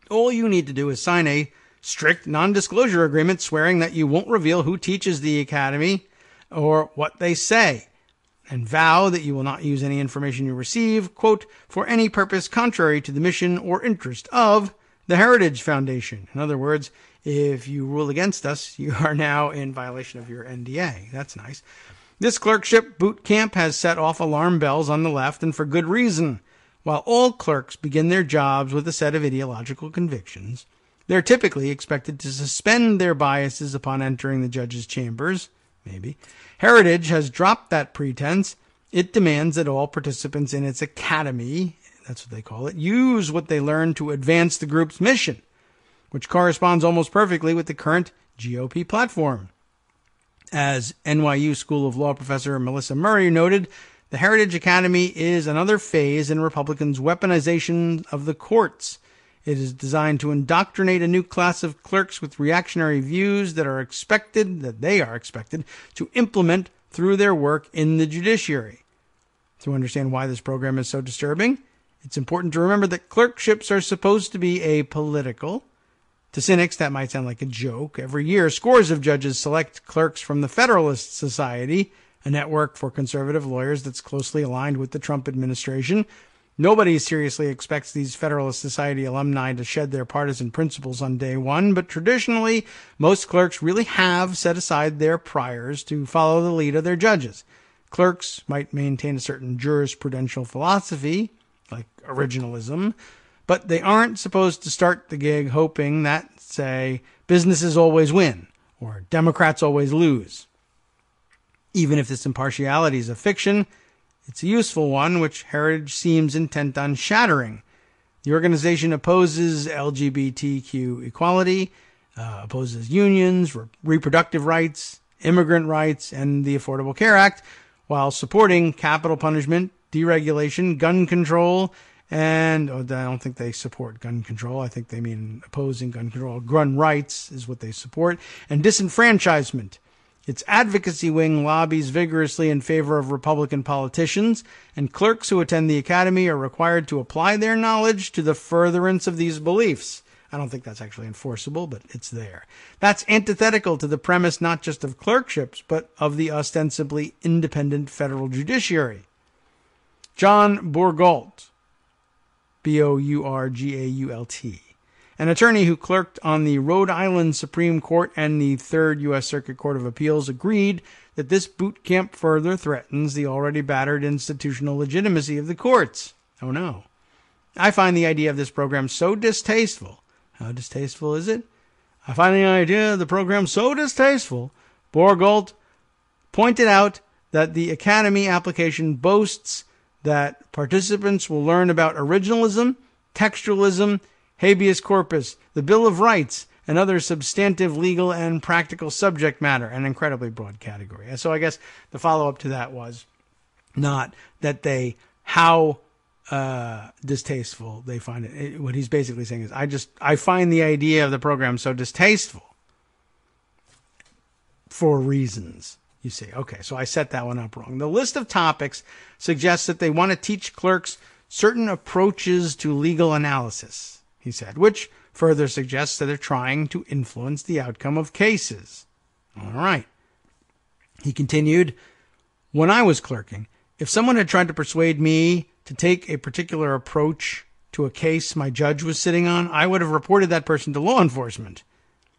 C: All you need to do is sign a strict non-disclosure agreement swearing that you won't reveal who teaches the academy or what they say, and vow that you will not use any information you receive, quote, for any purpose contrary to the mission or interest of the Heritage Foundation. In other words, if you rule against us, you are now in violation of your NDA. That's nice. This clerkship boot camp has set off alarm bells on the left, and for good reason. While all clerks begin their jobs with a set of ideological convictions, they're typically expected to suspend their biases upon entering the judge's chambers. Maybe. Heritage has dropped that pretense. It demands that all participants in its academy, that's what they call it, use what they learn to advance the group's mission, which corresponds almost perfectly with the current GOP platform. As NYU School of Law professor Melissa Murray noted, the Heritage Academy is another phase in Republicans' weaponization of the courts. It is designed to indoctrinate a new class of clerks with reactionary views that they are expected to implement through their work in the judiciary. To understand why this program is so disturbing, it's important to remember that clerkships are supposed to be apolitical. To cynics, that might sound like a joke. Every year, scores of judges select clerks from the Federalist Society, a network for conservative lawyers that's closely aligned with the Trump administration. Nobody seriously expects these Federalist Society alumni to shed their partisan principles on day one, but traditionally, most clerks really have set aside their priors to follow the lead of their judges. Clerks might maintain a certain jurisprudential philosophy, like originalism, but they aren't supposed to start the gig hoping that, say, businesses always win or Democrats always lose. Even if this impartiality is a fiction, it's a useful one, which Heritage seems intent on shattering. The organization opposes LGBTQ equality, opposes unions, reproductive rights, immigrant rights, and the Affordable Care Act, while supporting capital punishment, deregulation, gun control, and I don't think they support gun control. I think they mean opposing gun control. Gun rights is what they support, and disenfranchisement. Its advocacy wing lobbies vigorously in favor of Republican politicians, and clerks who attend the academy are required to apply their knowledge to the furtherance of these beliefs. I don't think that's actually enforceable, but it's there. That's antithetical to the premise not just of clerkships, but of the ostensibly independent federal judiciary. John Bourgault, Bourgault, an attorney who clerked on the Rhode Island Supreme Court and the Third U.S. Circuit Court of Appeals, agreed that this boot camp further threatens the already battered institutional legitimacy of the courts. Oh no. I find the idea of this program so distasteful. How distasteful is it? I find the idea of the program so distasteful, Bourgault pointed out that the Academy application boasts that participants will learn about originalism, textualism, habeas corpus, the Bill of Rights, and other substantive legal and practical subject matter, an incredibly broad category. And so I guess the follow-up to that was not that how distasteful they find it. What he's basically saying is, I find the idea of the program so distasteful for reasons. You see, okay, so I set that one up wrong. The list of topics suggests that they want to teach clerks certain approaches to legal analysis, he said, which further suggests that they're trying to influence the outcome of cases. All right. He continued, when I was clerking, if someone had tried to persuade me to take a particular approach to a case my judge was sitting on, I would have reported that person to law enforcement.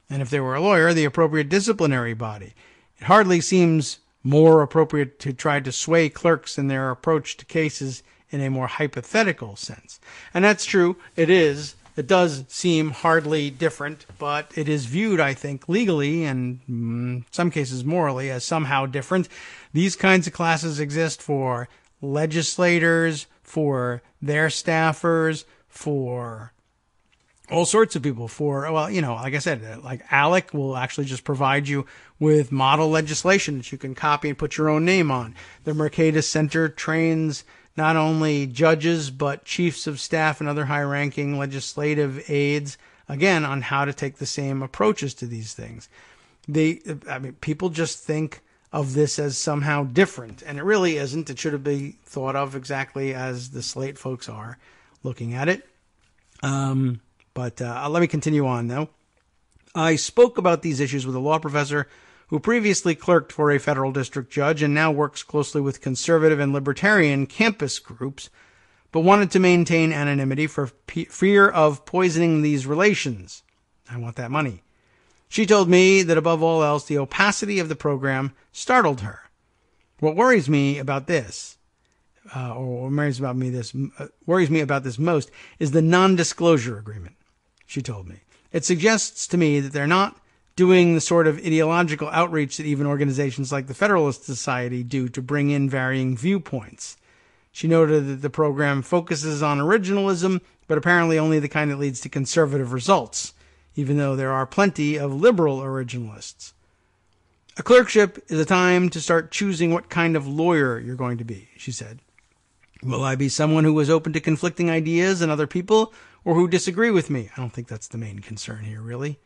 C: And if they were a lawyer, the appropriate disciplinary body. It hardly seems more appropriate to try to sway clerks in their approach to cases in a more hypothetical sense. And that's true. It is. It does seem hardly different, but it is viewed, I think, legally and in some cases morally as somehow different. These kinds of classes exist for legislators, for their staffers, for all sorts of people, for, well, like I said, like ALEC will actually just provide you with model legislation that you can copy and put your own name on. The Mercatus Center trains not only judges, but chiefs of staff and other high-ranking legislative aides, again, on how to take the same approaches to these things. People just think of this as somehow different, and it really isn't. It should have been thought of exactly as the Slate folks are looking at it. But let me continue on, though. I spoke about these issues with a law professor who previously clerked for a federal district judge and now works closely with conservative and libertarian campus groups, but wanted to maintain anonymity for fear of poisoning these relations. I want that money. She told me that above all else, the opacity of the program startled her. What worries me about this, worries me about this most, is the non-disclosure agreement, she told me. It suggests to me that they're not doing the sort of ideological outreach that even organizations like the Federalist Society do to bring in varying viewpoints. She noted that the program focuses on originalism, but apparently only the kind that leads to conservative results, even though there are plenty of liberal originalists. A clerkship is a time to start choosing what kind of lawyer you're going to be, she said. Will I be someone who is open to conflicting ideas and other people, or who disagree with me? I don't think that's the main concern here, really.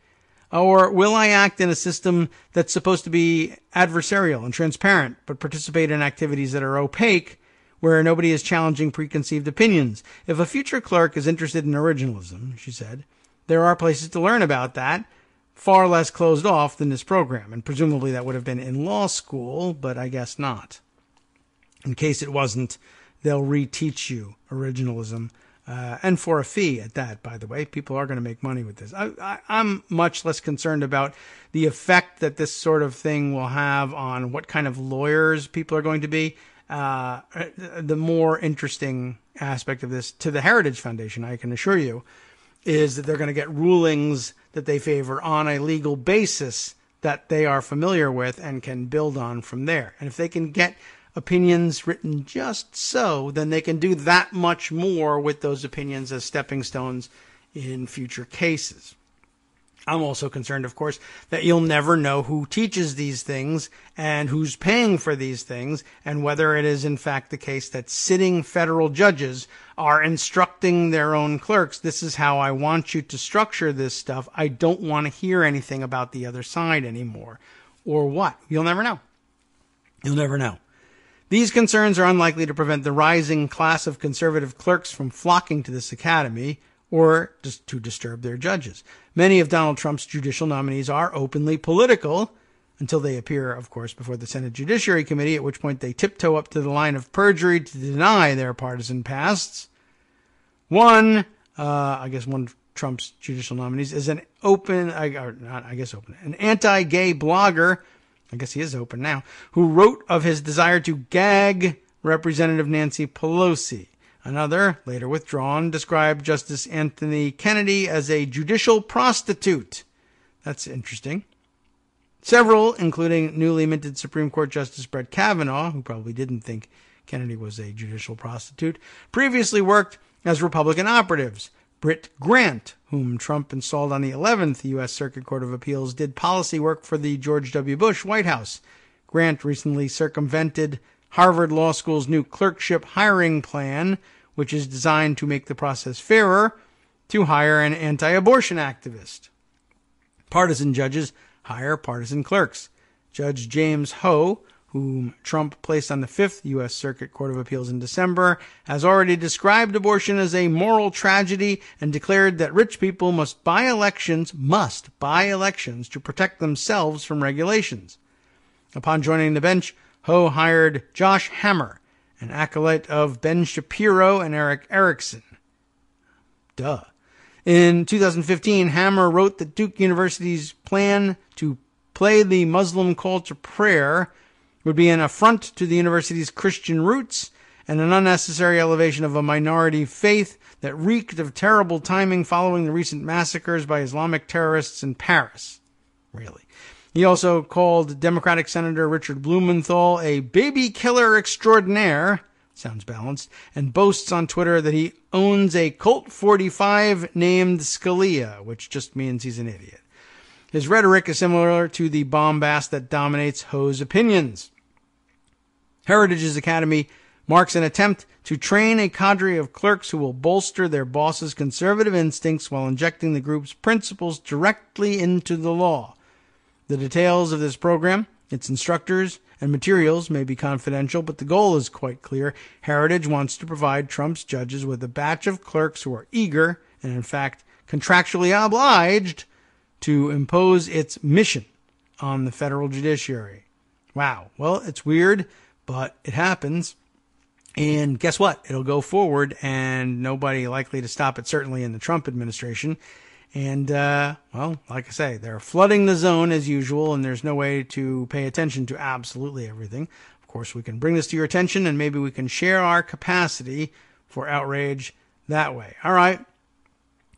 C: Or will I act in a system that's supposed to be adversarial and transparent, but participate in activities that are opaque, where nobody is challenging preconceived opinions? If a future clerk is interested in originalism, she said, there are places to learn about that, far less closed off than this program, and presumably that would have been in law school, but I guess not. In case it wasn't, they'll reteach you originalism, and for a fee at that, by the way. People are going to make money with this. I'm much less concerned about the effect that this sort of thing will have on what kind of lawyers people are going to be. The more interesting aspect of this, to the Heritage Foundation, I can assure you, is that they're going to get rulings that they favor on a legal basis that they are familiar with and can build on from there. And if they can get opinions written just so, then they can do that much more with those opinions as stepping stones in future cases. I'm also concerned, of course, that you'll never know who teaches these things and who's paying for these things, and whether it is in fact the case that sitting federal judges are instructing their own clerks. This is how I want you to structure this stuff. I don't want to hear anything about the other side anymore. Or what? You'll never know. You'll never know. These concerns are unlikely to prevent the rising class of conservative clerks from flocking to this academy or just to disturb their judges. Many of Donald Trump's judicial nominees are openly political until they appear, of course, before the Senate Judiciary Committee, at which point they tiptoe up to the line of perjury to deny their partisan pasts. One of Trump's judicial nominees is an anti-gay blogger, I guess he is open now, who wrote of his desire to gag Representative Nancy Pelosi. Another, later withdrawn, described Justice Anthony Kennedy as a judicial prostitute. That's interesting. Several, including newly minted Supreme Court Justice Brett Kavanaugh, who probably didn't think Kennedy was a judicial prostitute, previously worked as Republican operatives. Britt Grant, whom Trump installed on the 11th U.S. Circuit Court of Appeals, did policy work for the George W. Bush White House. Grant recently circumvented Harvard Law School's new clerkship hiring plan, which is designed to make the process fairer, to hire an anti-abortion activist. Partisan judges hire partisan clerks. Judge James Ho, whom Trump placed on the 5th U.S. Circuit Court of Appeals in December, has already described abortion as a moral tragedy and declared that rich people must buy elections to protect themselves from regulations. Upon joining the bench, Ho hired Josh Hammer, an acolyte of Ben Shapiro and Eric Erickson. Duh. In 2015, Hammer wrote that Duke University's plan to play the Muslim call to prayer would be an affront to the university's Christian roots and an unnecessary elevation of a minority faith that reeked of terrible timing following the recent massacres by Islamic terrorists in Paris. Really. He also called Democratic Senator Richard Blumenthal a baby killer extraordinaire, sounds balanced, and boasts on Twitter that he owns a Colt 45 named Scalia, which just means he's an idiot. His rhetoric is similar to the bombast that dominates Ho's opinions. Heritage's Academy marks an attempt to train a cadre of clerks who will bolster their boss's conservative instincts while injecting the group's principles directly into the law. The details of this program, its instructors, and materials may be confidential, but the goal is quite clear. Heritage wants to provide Trump's judges with a batch of clerks who are eager and, in fact, contractually obliged to impose its mission on the federal judiciary. Wow. Well, it's weird, but it happens. And guess what? It'll go forward, and nobody likely to stop it, certainly in the Trump administration. And, well, like I say, they're flooding the zone as usual, and there's no way to pay attention to absolutely everything. Of course, we can bring this to your attention, and maybe we can share our capacity for outrage that way. All right.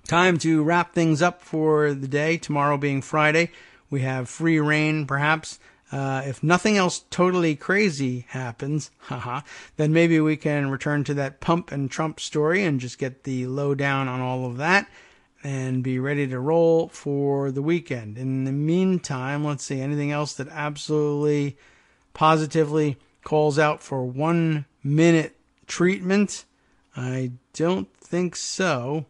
C: Time to wrap things up for the day. Tomorrow being Friday, we have free reign, perhaps. If nothing else totally crazy happens, then maybe we can return to that Pump and Trump story and just get the lowdown on all of that and be ready to roll for the weekend. In the meantime, let's see, anything else that absolutely, positively calls out for 1 minute treatment? I don't think so.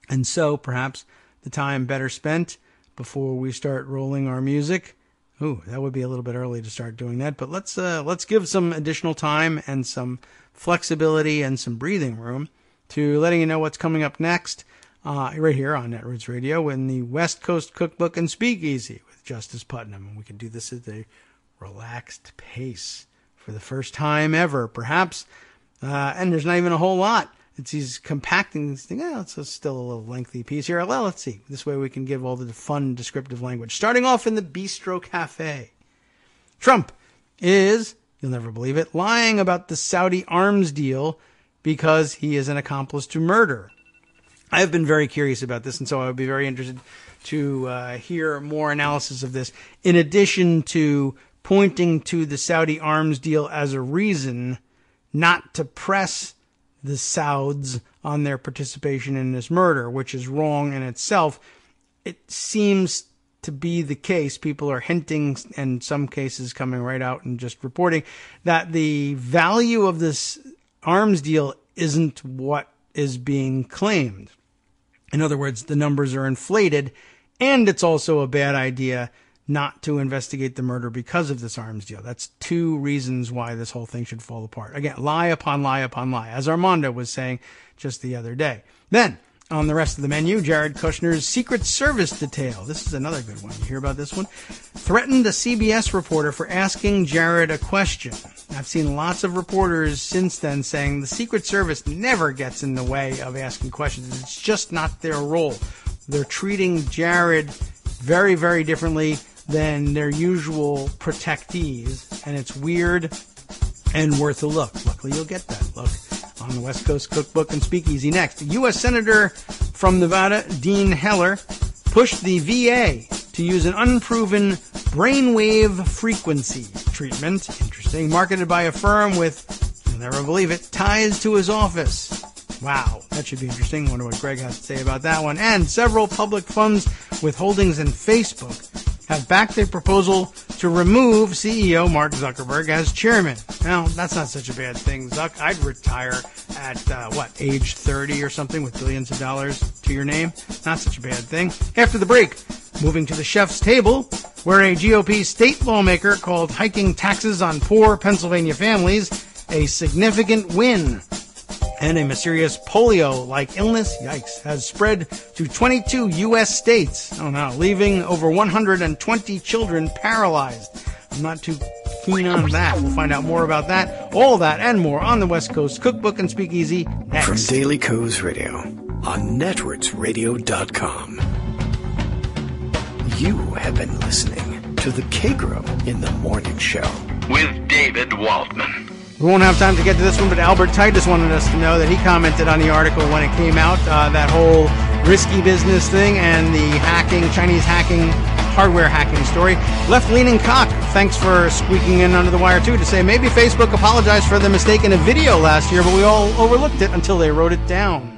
C: And so, perhaps, the time better spent before we start rolling our music. Ooh, that would be a little bit early to start doing that, but let's give some additional time and some flexibility and some breathing room to letting you know what's coming up next, right here on Netroots Radio in the West Coast Cookbook and Speakeasy with Justice Putnam. And we can do this at a relaxed pace for the first time ever, perhaps. And there's not even a whole lot. He's compacting this thing. It's still a little lengthy piece here. Well, let's see. This way we can give all the fun descriptive language. Starting off in the Bistro Cafe. Trump is, you'll never believe it, lying about the Saudi arms deal because he is an accomplice to murder. I have been very curious about this, and so I would be very interested to hear more analysis of this. In addition to pointing to the Saudi arms deal as a reason not to press the Sauds on their participation in this murder, which is wrong in itself. It seems to be the case. People are hinting, and some cases coming right out and just reporting, that the value of this arms deal isn't what is being claimed. In other words, the numbers are inflated, and it's also a bad idea not to investigate the murder because of this arms deal. That's two reasons why this whole thing should fall apart. Again, lie upon lie upon lie, as Armando was saying just the other day. Then, on the rest of the menu, Jared Kushner's Secret Service detail. This is another good one. You hear about this one? Threatened a CBS reporter for asking Jared a question. I've seen lots of reporters since then saying the Secret Service never gets in the way of asking questions. It's just not their role. They're treating Jared very, very differently than their usual protectees, and it's weird and worth a look. Luckily, you'll get that look on the West Coast Cookbook and Speakeasy. Next, U.S. Senator from Nevada, Dean Heller, pushed the VA to use an unproven brainwave frequency treatment, interesting, marketed by a firm with you'll never believe it, ties to his office. Wow, that should be interesting. Wonder what Greg has to say about that one. And several public funds with holdings in Facebook have backed a proposal to remove CEO Mark Zuckerberg as chairman. Now, that's not such a bad thing, Zuck. I'd retire at, age 30 or something with billions of dollars to your name. Not such a bad thing. After the break, moving to the chef's table, where a GOP state lawmaker called hiking taxes on poor Pennsylvania families a significant win. And a mysterious polio-like illness, yikes, has spread to 22 U.S. states. Oh no, leaving over 120 children paralyzed. I'm not too keen on that. We'll find out more about that, all that, and more on the West Coast Cookbook and Speakeasy next.
A: From Daily Kos Radio on networksradio.com. You have been listening to the Kagro in the Morning Show
B: With David Waldman.
C: We won't have time to get to this one, but Albert Titus wanted us to know that he commented on the article when it came out, that whole risky business thing and the Chinese hacking, hardware hacking story. Left-leaning cock, thanks for squeaking in under the wire, too, to say maybe Facebook apologized for the mistake in a video last year, but we all overlooked it until they wrote it down.